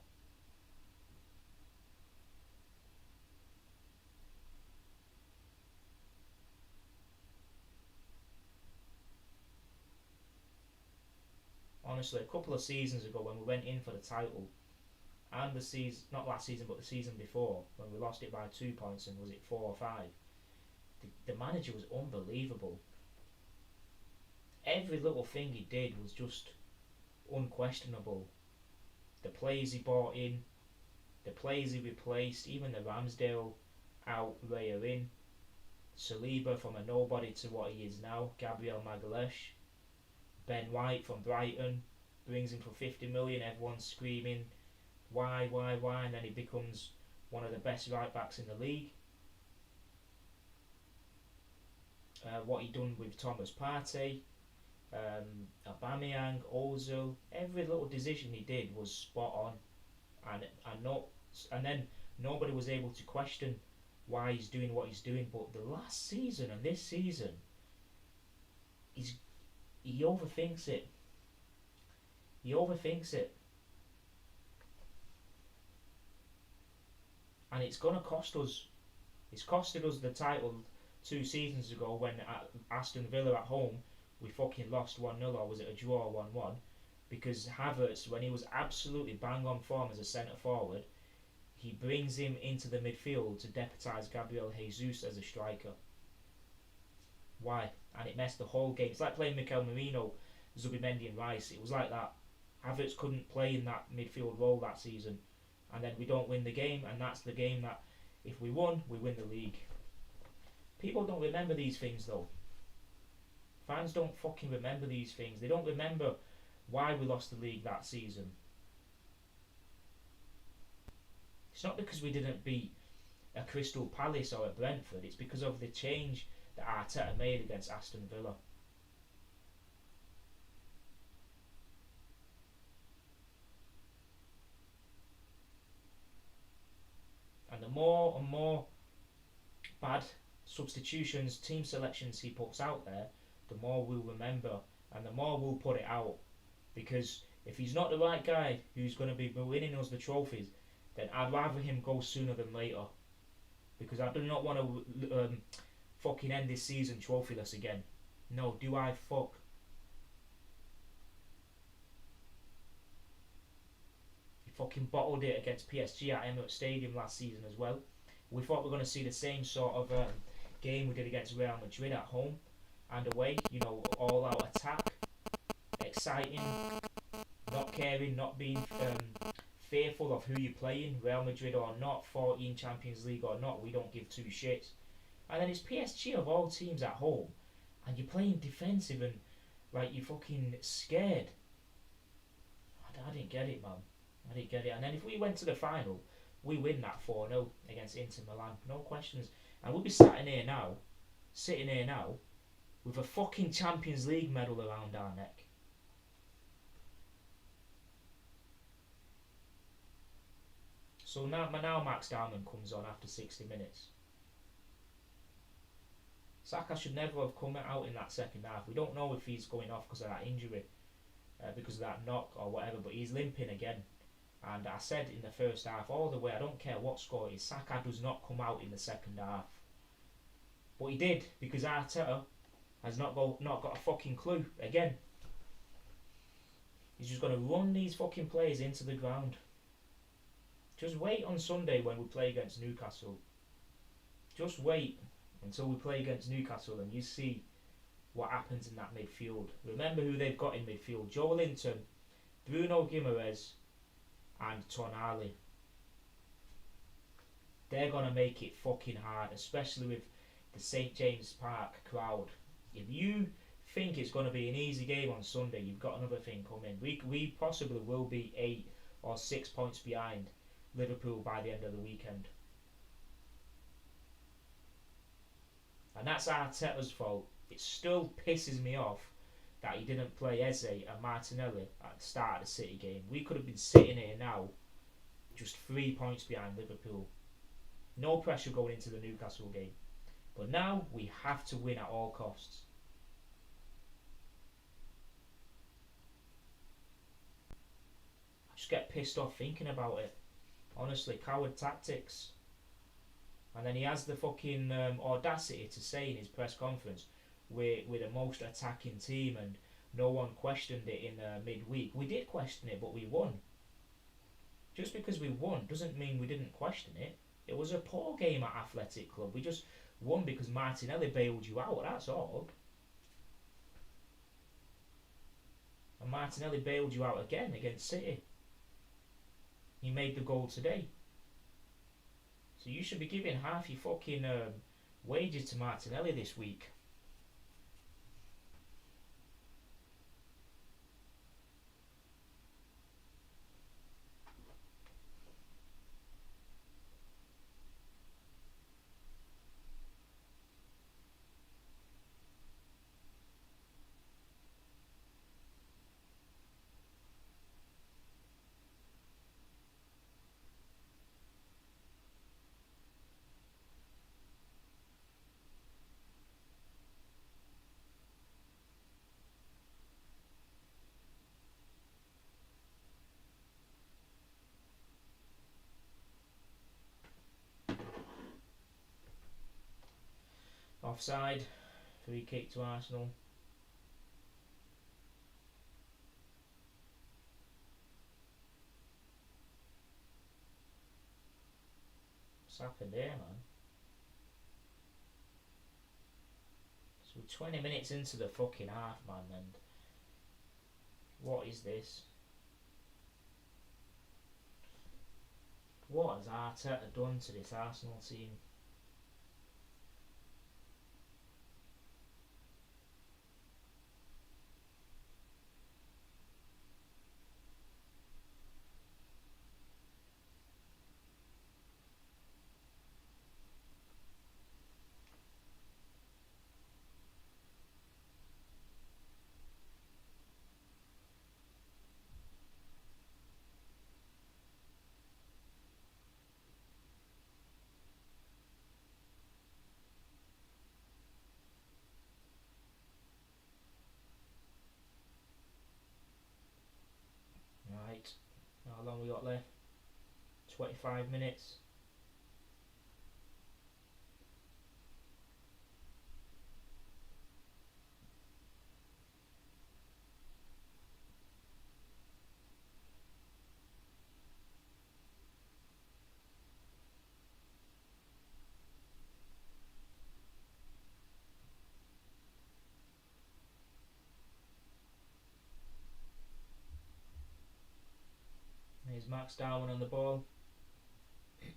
Honestly, a couple of seasons ago when we went in for the title, and the season, not last season but the season before, when we lost it by 2 points and was it 4 or 5, the manager was unbelievable. Every little thing he did was just unquestionable. The players he brought in, the players he replaced, even the Ramsdale out, Raya in, Saliba from a nobody to what he is now, Gabriel Magalhaes, Ben White from Brighton, brings him for 50 million, everyone's screaming why, and then he becomes one of the best right backs in the league. What he done with Thomas Partey, Aubameyang, Ozil, every little decision he did was spot on, and then nobody was able to question why he's doing what he's doing. But the last season and this season, he overthinks it. He overthinks it. And it's going to cost us. It's costed us the title 2 seasons ago when at Aston Villa at home we fucking lost 1-0, or was it a draw 1-1? Because Havertz, when he was absolutely bang on form as a centre forward, he brings him into the midfield to deputise Gabriel Jesus as a striker. Why? And it messed the whole game. It's like playing Mikel Merino, Zubimendi and Rice. It was like that. Havertz couldn't play in that midfield role that season. and then we don't win the game, and that's the game that if we won, we win the league. People don't remember these things though. Fans don't fucking remember these things. They don't remember why we lost the league that season. It's not because we didn't beat a Crystal Palace or a Brentford. It's because of the change that Arteta made against Aston Villa. And the more and more bad substitutions, team selections he puts out there, the more we'll remember and the more we'll put it out. Because if he's not the right guy who's going to be winning us the trophies, then I'd rather him go sooner than later. Because I do not want to fucking end this season trophyless again. No, do I fuck? He fucking bottled it against PSG at Emirates Stadium last season as well. We thought we were going to see the same sort of game we did against Real Madrid at home and away. You know, all out attack, exciting, not caring, not being fearful of who you're playing, Real Madrid or not, 14 Champions League or not, we don't give two shits. And then it's PSG of all teams at home, and you're playing defensive and like you're fucking scared. I didn't get it, man. I didn't get it. And then if we went to the final, we win that 4-0 against Inter Milan, no questions. And we'll be sitting here now, with a fucking Champions League medal around our neck. So now Max Darman comes on after 60 minutes. Saka should never have come out in that second half. We don't know if he's going off because of that injury, because of that knock or whatever, but he's limping again. And I said in the first half, all the way, I don't care what score it is, Saka does not come out in the second half. But he did, because Arteta has not got a fucking clue. Again, he's just going to run these fucking players into the ground. Just wait on Sunday when we play against Newcastle. Just wait until we play against Newcastle and you see what happens in that midfield. Remember who they've got in midfield. Joe Linton, Bruno Guimaraes and Tonali. They're going to make it fucking hard, especially with the St James Park crowd. If you think it's going to be an easy game on Sunday, you've got another thing coming. We possibly will be 8 or 6 points behind Liverpool by the end of the weekend. And that's Arteta's fault. It still pisses me off that he didn't play Eze and Martinelli at the start of the City game. We could have been sitting here now just 3 points behind Liverpool. No pressure going into the Newcastle game. But now we have to win at all costs. I just get pissed off thinking about it. Honestly, coward tactics. And then he has the fucking audacity to say in his press conference, we're the most attacking team and no one questioned it in midweek. We did question it, but we won. Just because we won doesn't mean we didn't question it. It was a poor game at Athletic Club. We just won because Martinelli bailed you out, that's all. And Martinelli bailed you out again against City. He made the goal today. So you should be giving half your fucking wages to Martinelli this week. Offside, free kick to Arsenal. What's happened there, man? So we're 20 minutes into the fucking half, man, and what is this? What has Arteta done to this Arsenal team? Right, how long we got left? 25 minutes. Here's Max Darwin on the ball.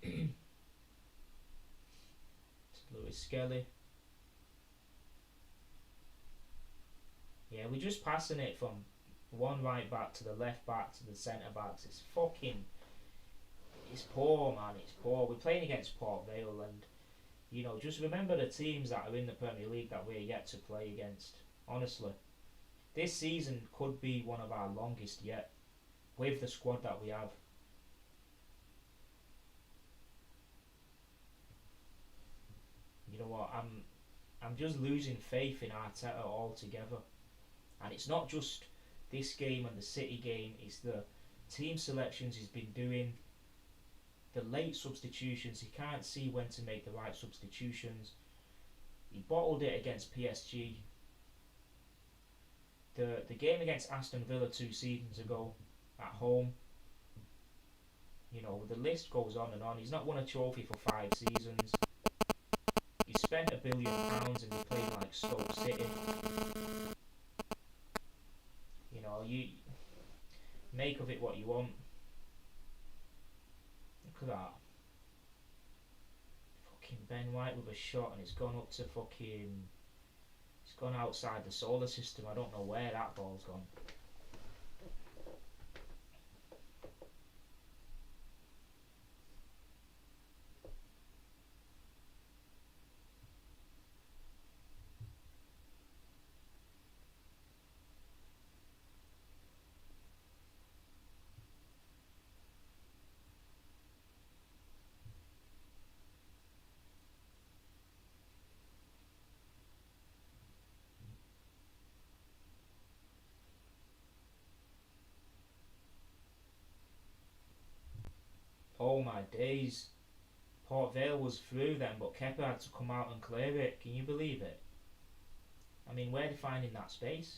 To Lewis Skelly. Yeah, we're just passing it from one right back to the left back to the centre backs. It's poor, man. It's poor. We're playing against Port Vale, and just remember the teams that are in the Premier League that we're yet to play against. Honestly, this season could be one of our longest yet, with the squad that we have. You know what? I'm just losing faith in Arteta altogether, and it's not just this game and the City game. It's the team selections he's been doing, the late substitutions. He can't see when to make the right substitutions. He bottled it against PSG. The game against Aston Villa 2 seasons ago at home. The list goes on and on. He's not won a trophy for 5 seasons. He spent £1 billion and he played like Stoke City. You make of it what you want. Look at that. Fucking Ben White with a shot, and it's gone up to fucking... It's gone outside the solar system. I don't know where that ball's gone. Oh my days. Port Vale was through then, but Kepa had to come out and clear it. Can you believe it? I mean, where are they finding that space?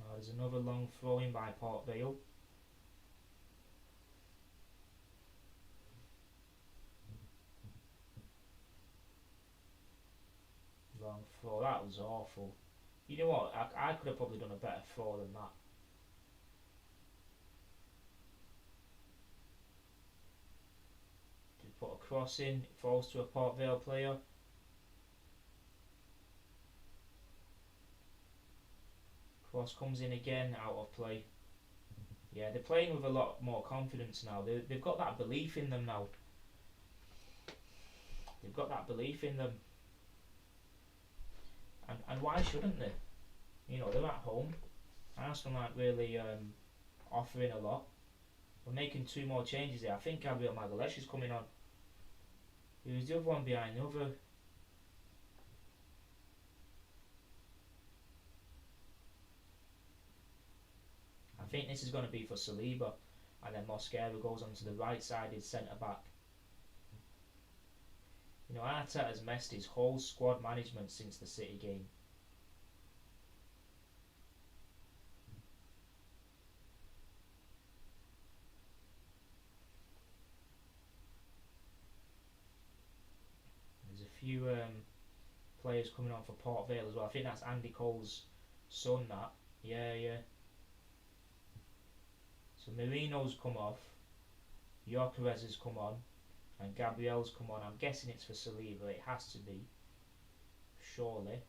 Oh, there's another long throw in by Port Vale. Long throw, that was awful. You know what, I could have probably done a better throw than that. To put a cross in, it falls to a Port Vale player. Cross comes in again, out of play. Yeah, they're playing with a lot more confidence now. They've got that belief in them now. They've got that belief in them. And why shouldn't they? They're at home. Arsenal aren't really offering a lot. We're making 2 more changes here. I think Gabriel Magalhaes is coming on. Who's the other one behind the other? I think this is going to be for Saliba, and then Mosquera goes onto the right-sided centre back. Arteta has messed his whole squad management since the City game. There's a few players coming on for Port Vale as well. I think that's Andy Cole's son, that. Yeah, yeah. So Marino's come off, Gyökeres has come on, and Gabriel's come on. I'm guessing it's for Saliba. It has to be, surely.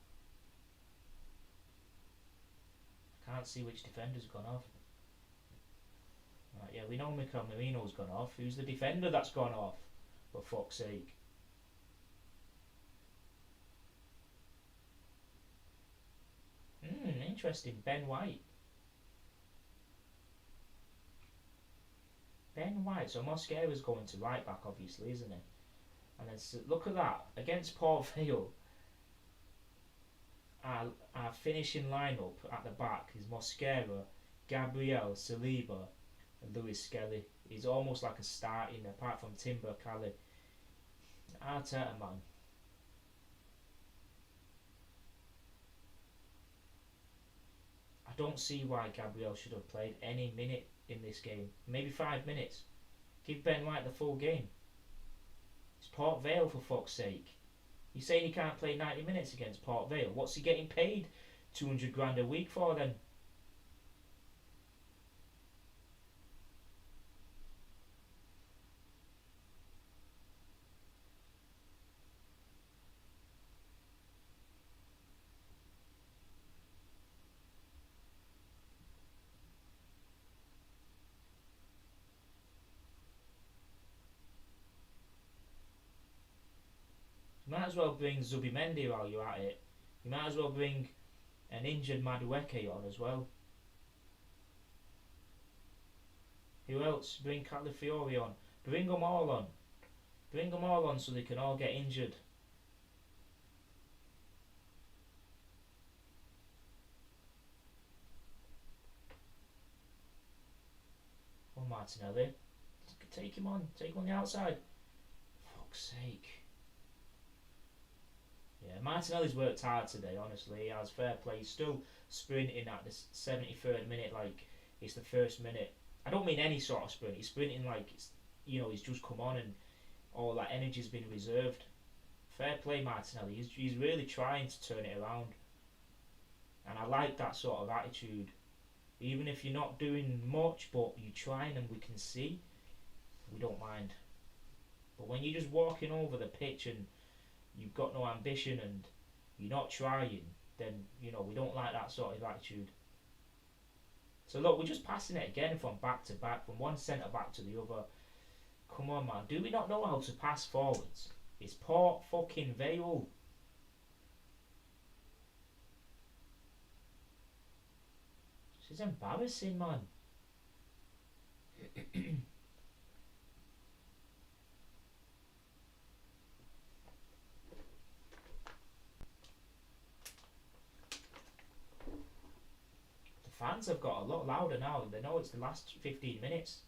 I can't see which defender's gone off. Right, yeah, we know Mikel Marino's gone off. Who's the defender that's gone off? For fuck's sake. Interesting. Ben White. Ben White. So Mosquera's going to right back, obviously, isn't he? And then look at that. Against Port Vale, our finishing lineup at the back is Mosquera, Gabriel, Saliba, and Lewis Skelly. He's almost like a starting, apart from Timber, Cali. Arteta, man. I don't see why Gabriel should have played any minute in this game. Maybe 5 minutes. Give Ben White the full game. It's Port Vale, for fuck's sake. You're saying he can't play 90 minutes against Port Vale? What's he getting paid 200 grand a week for then? You might as well bring Zubimendi while you're at it. You might as well bring an injured Madueke on as well. Who else? Bring Calafiori on. Bring them all on. Bring them all on so they can all get injured. Oh, Martinelli. Take him on. Take him on the outside. Fuck's sake. Yeah, Martinelli's worked hard today, honestly. He has, fair play. He's still sprinting at the 73rd minute like it's the first minute. I don't mean any sort of sprint. He's sprinting like it's, he's just come on and all that energy's been reserved. Fair play, Martinelli. He's really trying to turn it around. And I like that sort of attitude. Even if you're not doing much, but you're trying and we can see, we don't mind. But when you're just walking over the pitch and you've got no ambition and you're not trying, then, we don't like that sort of attitude. So look, we're just passing it again from back to back, from one centre back to the other. Come on, man. Do we not know how to pass forwards? It's Port fucking Vale. This is embarrassing, man. The fans have got a lot louder now. They know it's the last 15 minutes.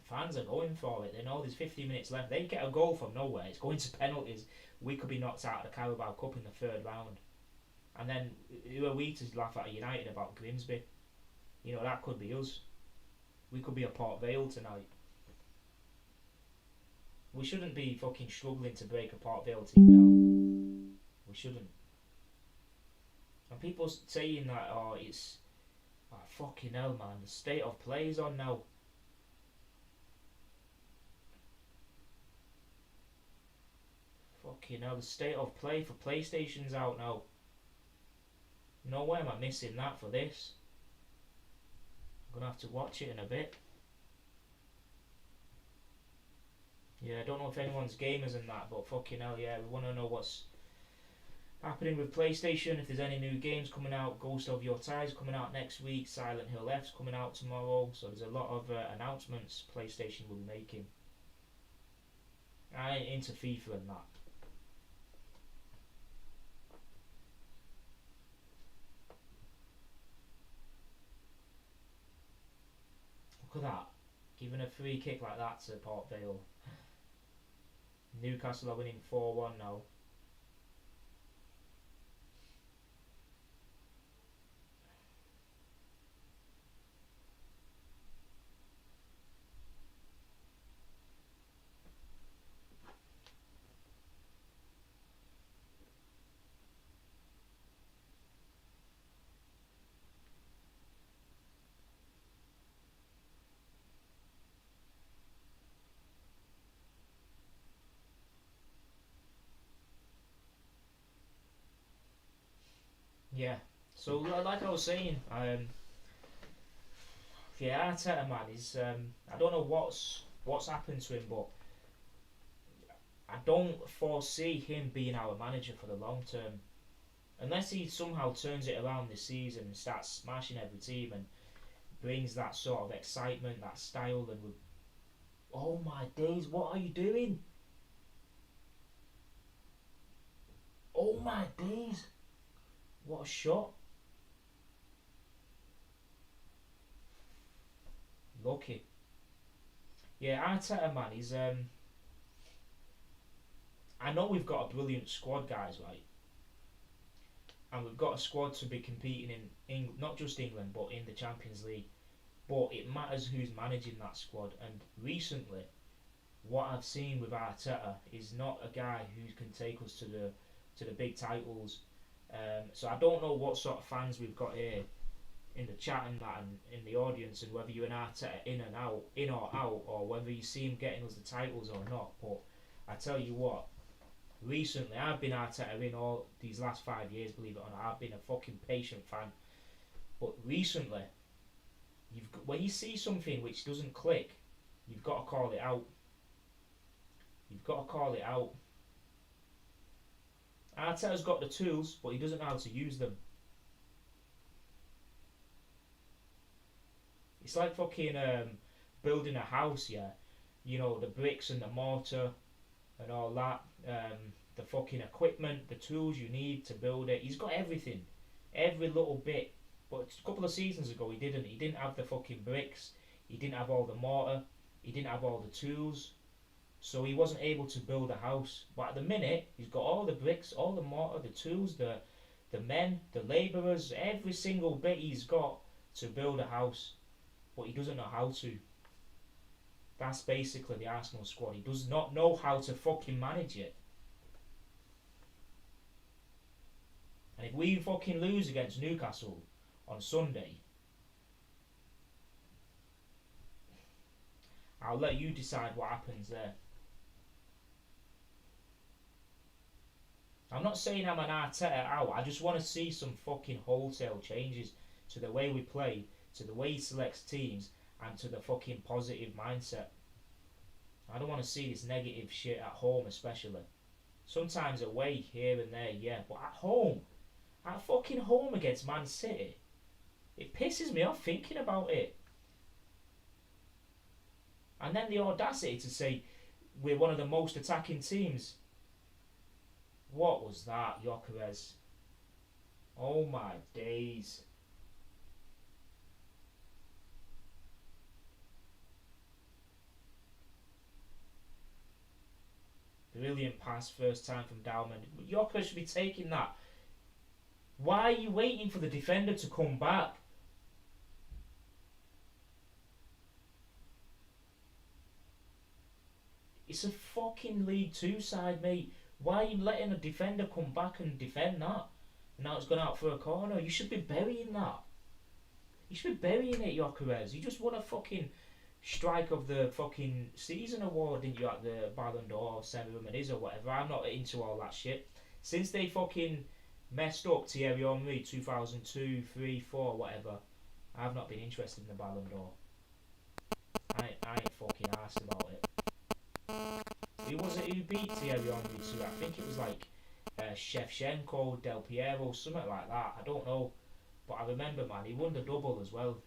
Fans are going for it. They know there's 15 minutes left. They get a goal from nowhere. It's going to penalties. We could be knocked out of the Carabao Cup in the third round. And then who are we to laugh at United about Grimsby? That could be us. We could be a Port Vale tonight. We shouldn't be fucking struggling to break a Port Vale team down. We shouldn't. And people saying that, it's... fucking hell, man. The state of play is on now. Fucking hell, the state of play for PlayStation's out now. No way am I missing that for this. I'm gonna have to watch it in a bit. Yeah, I don't know if anyone's gamers in that, but fucking hell, yeah, we want to know what's happening with PlayStation, if there's any new games coming out. Ghost of Your Ties coming out next week, Silent Hill F's coming out tomorrow, so there's a lot of announcements PlayStation will be making. I ain't into FIFA and that. Look at that, giving a free kick like that to Port Vale. Newcastle are winning 4-1 now. Yeah. So like I was saying, yeah, Arteta man is I don't know what's happened to him, but I don't foresee him being our manager for the long term. Unless he somehow turns it around this season and starts smashing every team and brings that sort of excitement, that style, and oh my days, what are you doing? Oh my days, what a shot! Lucky. Yeah, Arteta man, he's I know we've got a brilliant squad, guys, right? And we've got a squad to be competing in not just England, but in the Champions League. But it matters who's managing that squad. And recently, what I've seen with Arteta is not a guy who can take us to the big titles. So I don't know what sort of fans we've got here in the chat and that, and in the audience, and whether you're an Arteta in or out, or whether you see him getting us the titles or not. But I tell you what, recently I've been Arteta in all these last 5 years. Believe it or not, I've been a fucking patient fan. But recently, when you see something which doesn't click, you've got to call it out. You've got to call it out. Arteta's got the tools, but he doesn't know how to use them. It's like fucking building a house, yeah. You know, the bricks and the mortar and all that. The fucking equipment, the tools you need to build it. He's got everything. Every little bit. But a couple of seasons ago, he didn't. He didn't have the fucking bricks. He didn't have all the mortar. He didn't have all the tools. So he wasn't able to build a house. But at the minute, he's got all the bricks, all the mortar, the tools, the men, the labourers, every single bit he's got to build a house. But he doesn't know how to. That's basically the Arsenal squad. He does not know how to fucking manage it. And if we fucking lose against Newcastle on Sunday, I'll let you decide what happens there. I'm not saying I'm an Arteta out. I just want to see some fucking wholesale changes to the way we play, to the way he selects teams, and to the fucking positive mindset. I don't want to see this negative shit at home, especially. Sometimes away here and there, yeah, but at fucking home against Man City, it pisses me off thinking about it. And then the audacity to say we're one of the most attacking teams. What was that, Gyökeres? Oh my days. Brilliant pass first time from Dalman. Gyökeres should be taking that. Why are you waiting for the defender to come back? It's a fucking League 2 side, mate. Why are you letting a defender come back and defend that? Now it's gone out for a corner. You should be burying that. You should be burying it, Gyökeres. You just won a fucking strike of the fucking season award, didn't you, at the Ballon d'Or ceremonies or whatever. I'm not into all that shit. Since they fucking messed up Thierry Henry 2002, 3, 4, whatever, I've not been interested in the Ballon d'Or. I ain't fucking asked about it. Who was it who beat Thierry Henry to? I think it was like Shevchenko, Del Piero, something like that. I don't know. But I remember, man, he won the double as well.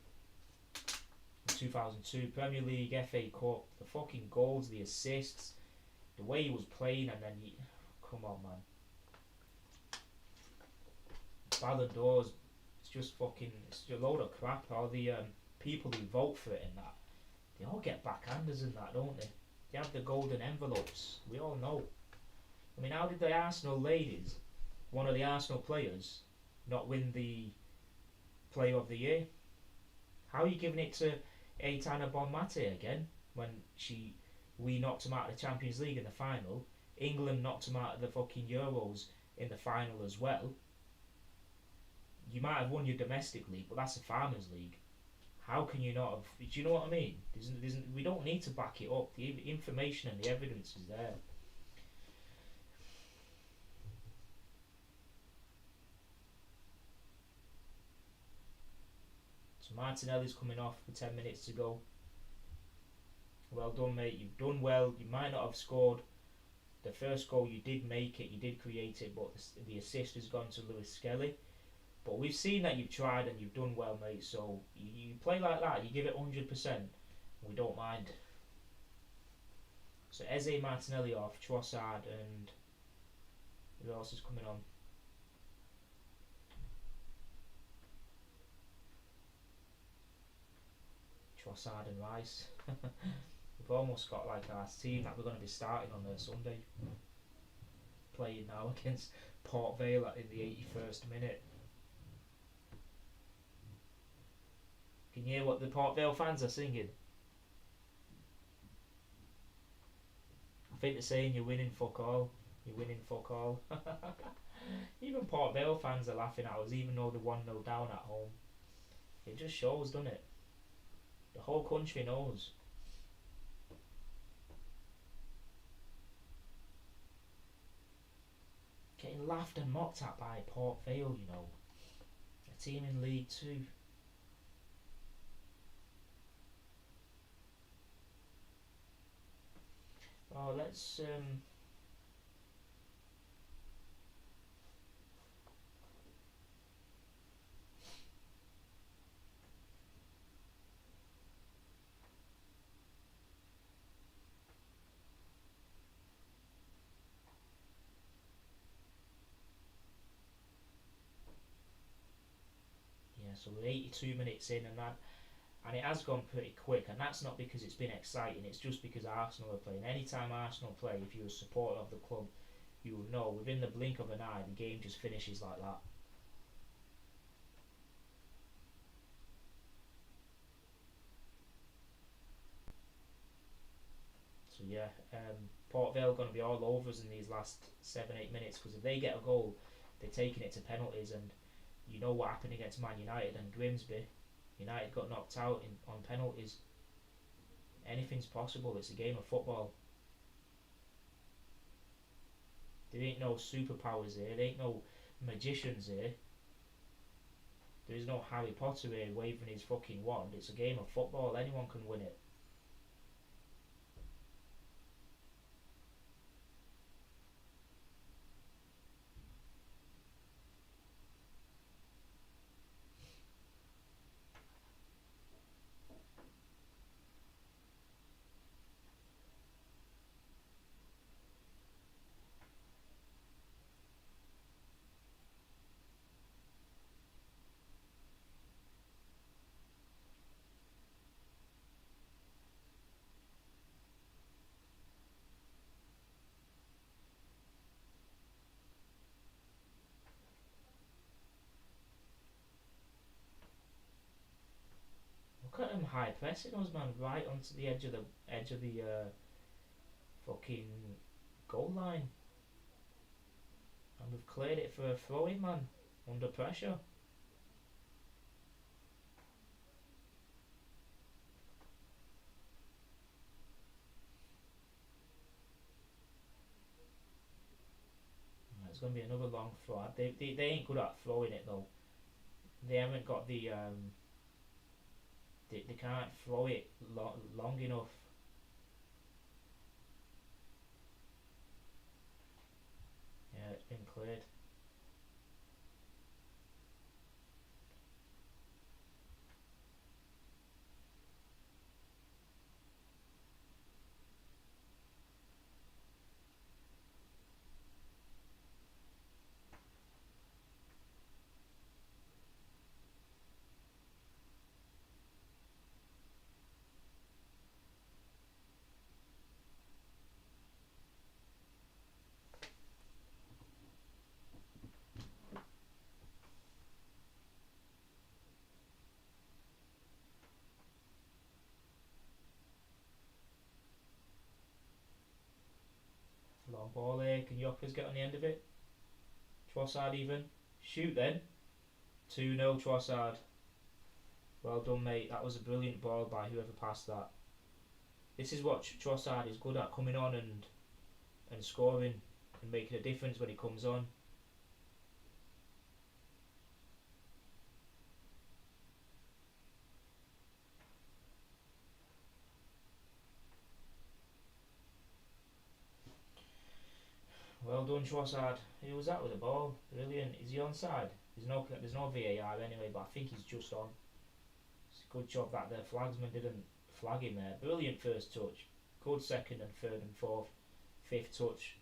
In 2002, Premier League, FA Cup, the fucking goals, the assists, the way he was playing, and then come on, man. Ballon d'Ors, it's just fucking, it's a load of crap. All the people who vote for it and that, they all get backhanders and that, don't they? They have the golden envelopes. We all know. I mean, how did the Arsenal ladies, one of the Arsenal players, not win the Player of the Year? How are you giving it to Aitana Bonmati again when we knocked them out of the Champions League in the final? England knocked them out of the fucking Euros in the final as well. You might have won your domestic league, but that's a Farmers League. How can you not have? Do you know what I mean? We don't need to back it up. The information and the evidence is there. So Martinelli's coming off with 10 minutes to go. Well done, mate. You've done well. You might not have scored the first goal. You did make it. You did create it, but the assist has gone to Lewis Skelly. But we've seen that you've tried and you've done well, mate. So you play like that. You give it 100%. We don't mind. So Eze, Martinelli off, Trossard, and who else is coming on? Trossard and Rice. We've almost got like our team that we're going to be starting on the Sunday. Playing now against Port Vale in the 81st minute. Can you hear what the Port Vale fans are singing? I think they're saying you're winning fuck all. You're winning fuck all. Even Port Vale fans are laughing at us, even though they're 1-0 down at home. It just shows, doesn't it? The whole country knows. Getting laughed and mocked at by Port Vale, you know. A team in League 2. Oh, let's so we're 82 minutes in, and it has gone pretty quick, and that's not because it's been exciting, it's just because Arsenal are playing. Anytime Arsenal play, if you're a supporter of the club, you will know within the blink of an eye the game just finishes like that. So yeah, Port Vale are going to be all over us in these last 7-8 minutes, because if they get a goal, they're taking it to penalties, and you know what happened against Man United and Grimsby. United got knocked out on penalties. Anything's possible. It's a game of football. There ain't no superpowers here. There ain't no magicians here. There is no Harry Potter here waving his fucking wand. It's a game of football. Anyone can win it. Look at them high pressing us, man, right onto the edge of the fucking goal line, and we've cleared it for a throw-in, man, under pressure. It's going to be another long throw. They ain't good at throwing it though. They haven't got the they can't throw it long enough. Yeah, it's been cleared. Long ball here. Can Yoppers get on the end of it? Trossard even. Shoot then. 2-0 Trossard. Well done, mate. That was a brilliant ball by whoever passed that. This is what Trossard is good at, coming on and scoring and making a difference when he comes on. done, Trossard. Who was that with the ball? Brilliant. Is he onside? There's no VAR anyway, but I think he's just on. It's a good job that the flagsman didn't flag him there. Brilliant first touch. Good second and third and fourth. Fifth touch.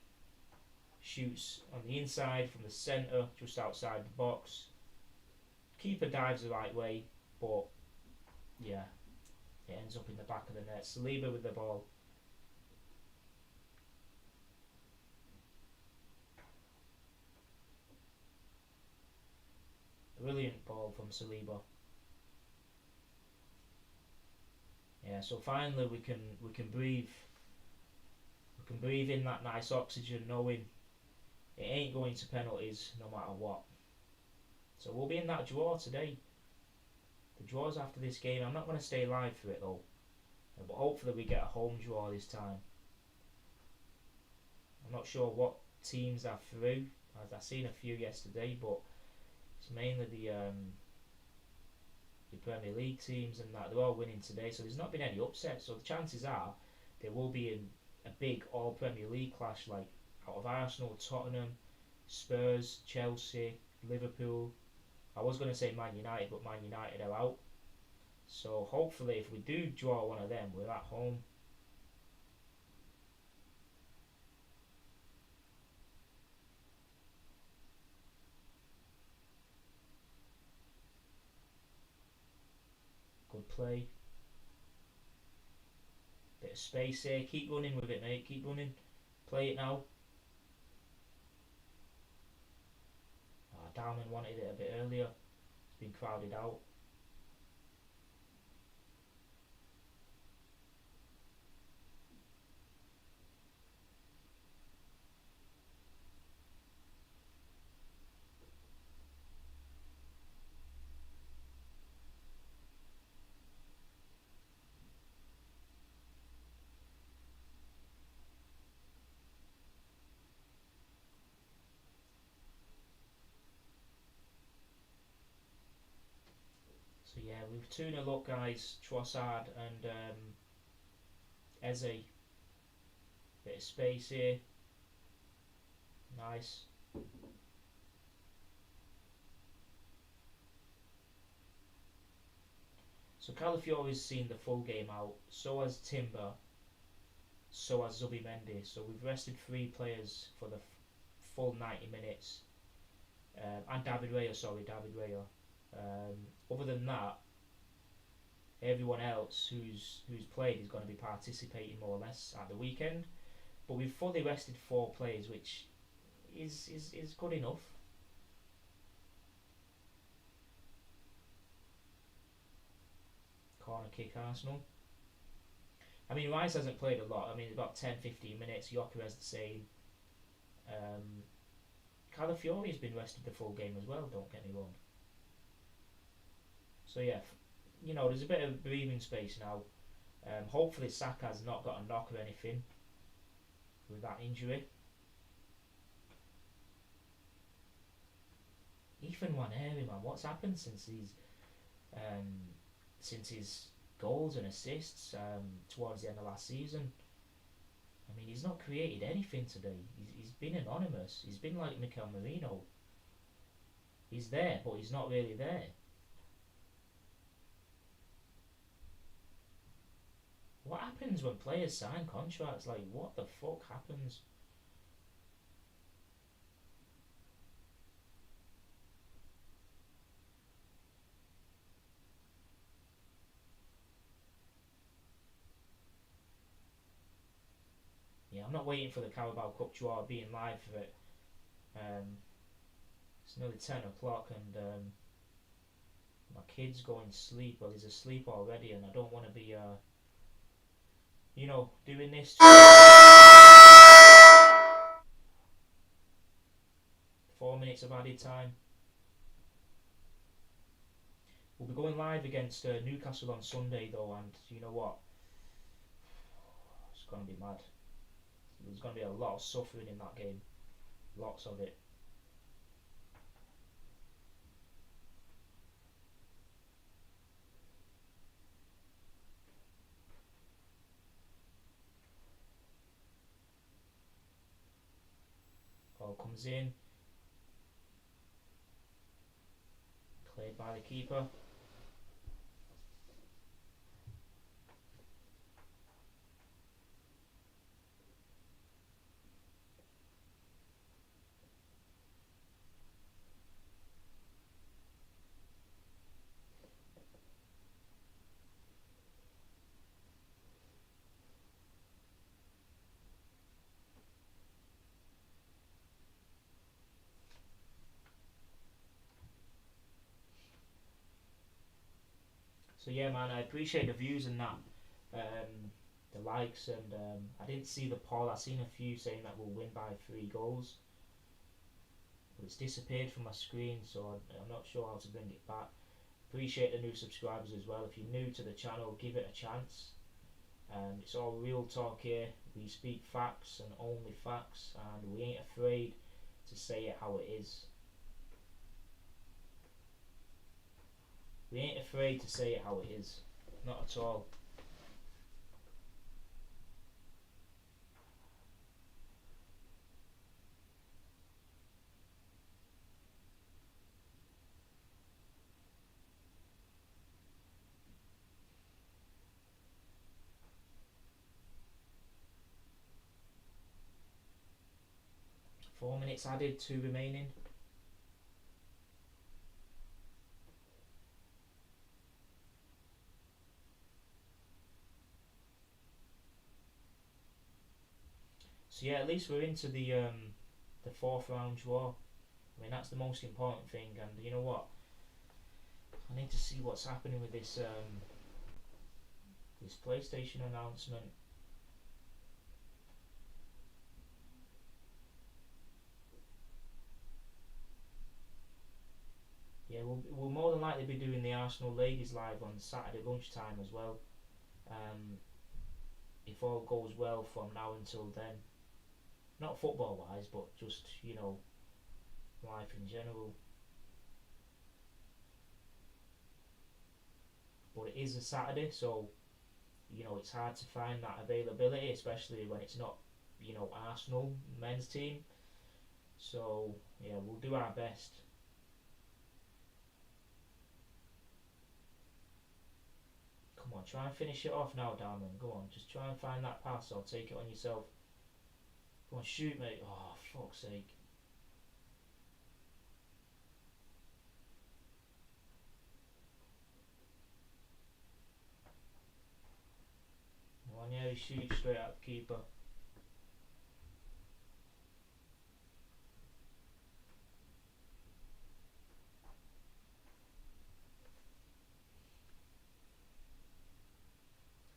Shoots on the inside from the centre, just outside the box. Keeper dives the right way, but yeah, it ends up in the back of the net. Saliba with the ball. Brilliant ball from Saliba. Yeah, so finally we can breathe. We can breathe in that nice oxygen, knowing it ain't going to penalties no matter what. So we'll be in that draw today. The draws after this game. I'm not going to stay live for it though, but hopefully we get a home draw this time. I'm not sure what teams are through. I've seen a few yesterday, but it's mainly the Premier League teams and that. They're all winning today, so there's not been any upsets. So the chances are there will be a big all Premier League clash, like out of Arsenal, Tottenham, Spurs, Chelsea, Liverpool. I was going to say Man United, but Man United are out. So hopefully if we do draw one of them, we're at home. Good play. Bit of space here. Keep running with it, mate. Keep running. Play it now. Downman wanted it a bit earlier. It's been crowded out. So yeah, we've 2-0 up, guys. Trossard and Eze. Bit of space here. Nice. So Calafiori's seen the full game out. So has Timber. So has Zubimendi. So we've rested 3 players for the full 90 minutes. And David Raya. Other than that, everyone else who's played is going to be participating more or less at the weekend. But we've fully rested 4 players, which is good enough. Corner kick Arsenal. I mean, Rice hasn't played a lot. I mean, about 10-15 minutes. Gyökeres the same. Calafiori's been rested the full game as well, don't get me wrong. So yeah, you know, there's a bit of breathing space now. Hopefully Saka's not got a knock or anything with that injury. Ethan Nwaneri, man, what's happened since his goals and assists towards the end of last season? I mean, he's not created anything today. He's been anonymous. He's been like Mikel Merino. He's there, but he's not really there. What happens when players sign contracts? Like, what the fuck happens? Yeah, I'm not waiting for the Carabao Cup draw, being live for it. It's nearly 10 o'clock and my kid's going to sleep. Well, he's asleep already and I don't want to be, you know, doing this. 4 minutes of added time. We'll be going live against Newcastle on Sunday though, and you know what? It's going to be mad. There's going to be a lot of suffering in that game. Lots of it. comes in, cleared by the keeper. So yeah, man, I appreciate the views and that, the likes, and I didn't see the poll. I seen a few saying that we'll win by 3 goals, but it's disappeared from my screen, so I'm not sure how to bring it back. Appreciate the new subscribers as well. If you're new to the channel, give it a chance. It's all real talk here. We speak facts and only facts, and we ain't afraid to say it how it is. We ain't afraid to say it how it is. Not at all. Four minutes added, 2 remaining. So yeah, at least we're into the 4th round draw. I mean, that's the most important thing. And you know what? I need to see what's happening with this this PlayStation announcement. Yeah, we'll more than likely be doing the Arsenal Ladies live on Saturday lunchtime as well. If all goes well from now until then. Not football wise, but just, you know, life in general. But it is a Saturday, so, you know, it's hard to find that availability, especially when it's not, you know, Arsenal men's team. So, yeah, we'll do our best. Come on, try and finish it off now, Darman. Go on, just try and find that pass or take it on yourself. Go on, shoot, mate. Oh, fuck's sake. Go on, yeah, he shoots straight at the keeper.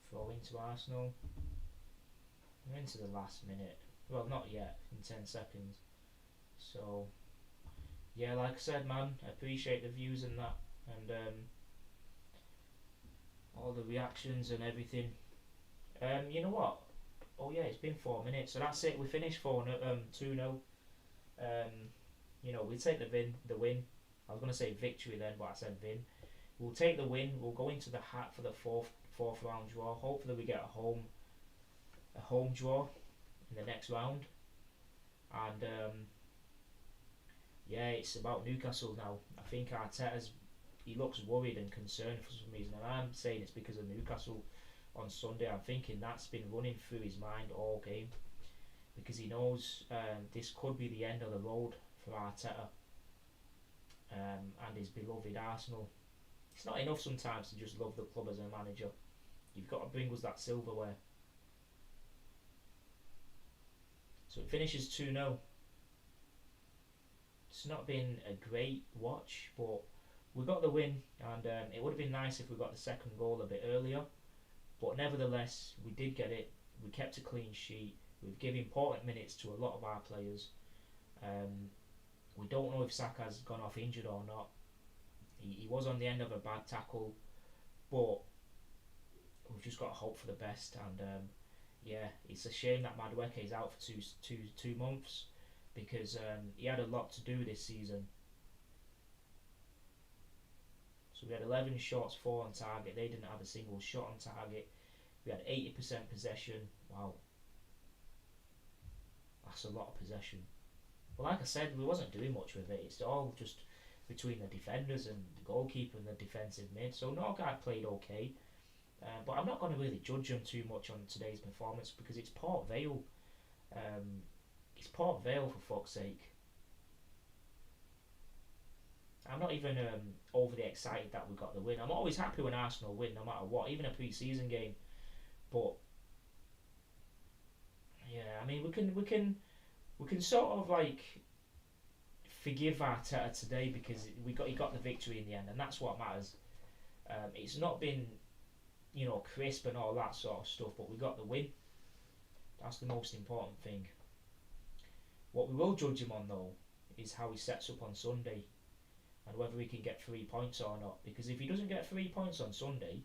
Throw into Arsenal. We're into the last minute. Well, not yet, in 10 seconds. So, yeah, like I said, man, I appreciate the views and that, and all the reactions and everything. You know what? Oh yeah, it's been 4 minutes, so that's it. We finished 2-0. You know, we take the win. I was gonna say victory then, but I said win. We'll take the win. We'll go into the hat for the fourth round draw. Hopefully, we get a home draw in the next round. And yeah, it's about Newcastle now. I think he looks worried and concerned for some reason, and I'm saying it's because of Newcastle on Sunday. I'm thinking that's been running through his mind all game, because he knows this could be the end of the road for Arteta and his beloved Arsenal. It's not enough sometimes to just love the club as a manager. You've got to bring us that silverware. So it finishes 2-0. It's not been a great watch, but we got the win, and it would have been nice if we got the second goal a bit earlier. But nevertheless, we did get it. We kept a clean sheet. We've given important minutes to a lot of our players. We don't know if Saka's gone off injured or not. He was on the end of a bad tackle, but we've just got to hope for the best. And yeah, it's a shame that Madueke is out for two months, because he had a lot to do this season. So we had 11 shots, 4 on target. They didn't have a single shot on target. We had 80% possession. Wow, that's a lot of possession. But like I said, we wasn't doing much with it. It's all just between the defenders and the goalkeeper and the defensive mid. So Norgard played okay, but I'm not going to really judge him too much on today's performance because it's Port Vale. Um, it's Port Vale for fuck's sake. I'm not even overly excited that we got the win. I'm always happy when Arsenal win, no matter what, even a pre-season game. But yeah, I mean we can sort of like forgive Arteta today because he got the victory in the end, and that's what matters. It's not been crisp and all that sort of stuff, but we got the win. That's the most important thing. What we will judge him on though is how he sets up on Sunday and whether he can get 3 points or not. Because if he doesn't get 3 points on Sunday,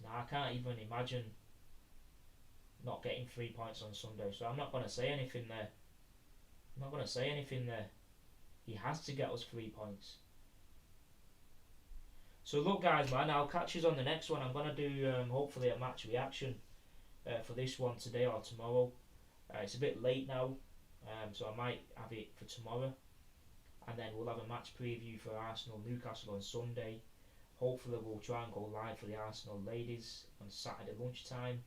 now I can't even imagine not getting 3 points on Sunday. So I'm not going to say anything there. He has to get us 3 points. So look, guys, man, I'll catch you on the next one. I'm gonna do hopefully a match reaction for this one today or tomorrow. It's a bit late now, so I might have it for tomorrow, and then we'll have a match preview for Arsenal Newcastle on Sunday. Hopefully, we'll try and go live for the Arsenal ladies on Saturday lunchtime.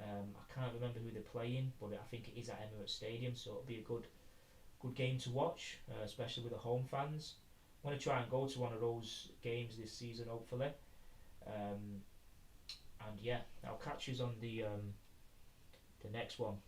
I can't remember who they're playing, but I think it is at Emirates Stadium, so it'll be a good game to watch, especially with the home fans. I'm going to try and go to one of those games this season, hopefully. And yeah, I'll catch you on the next one.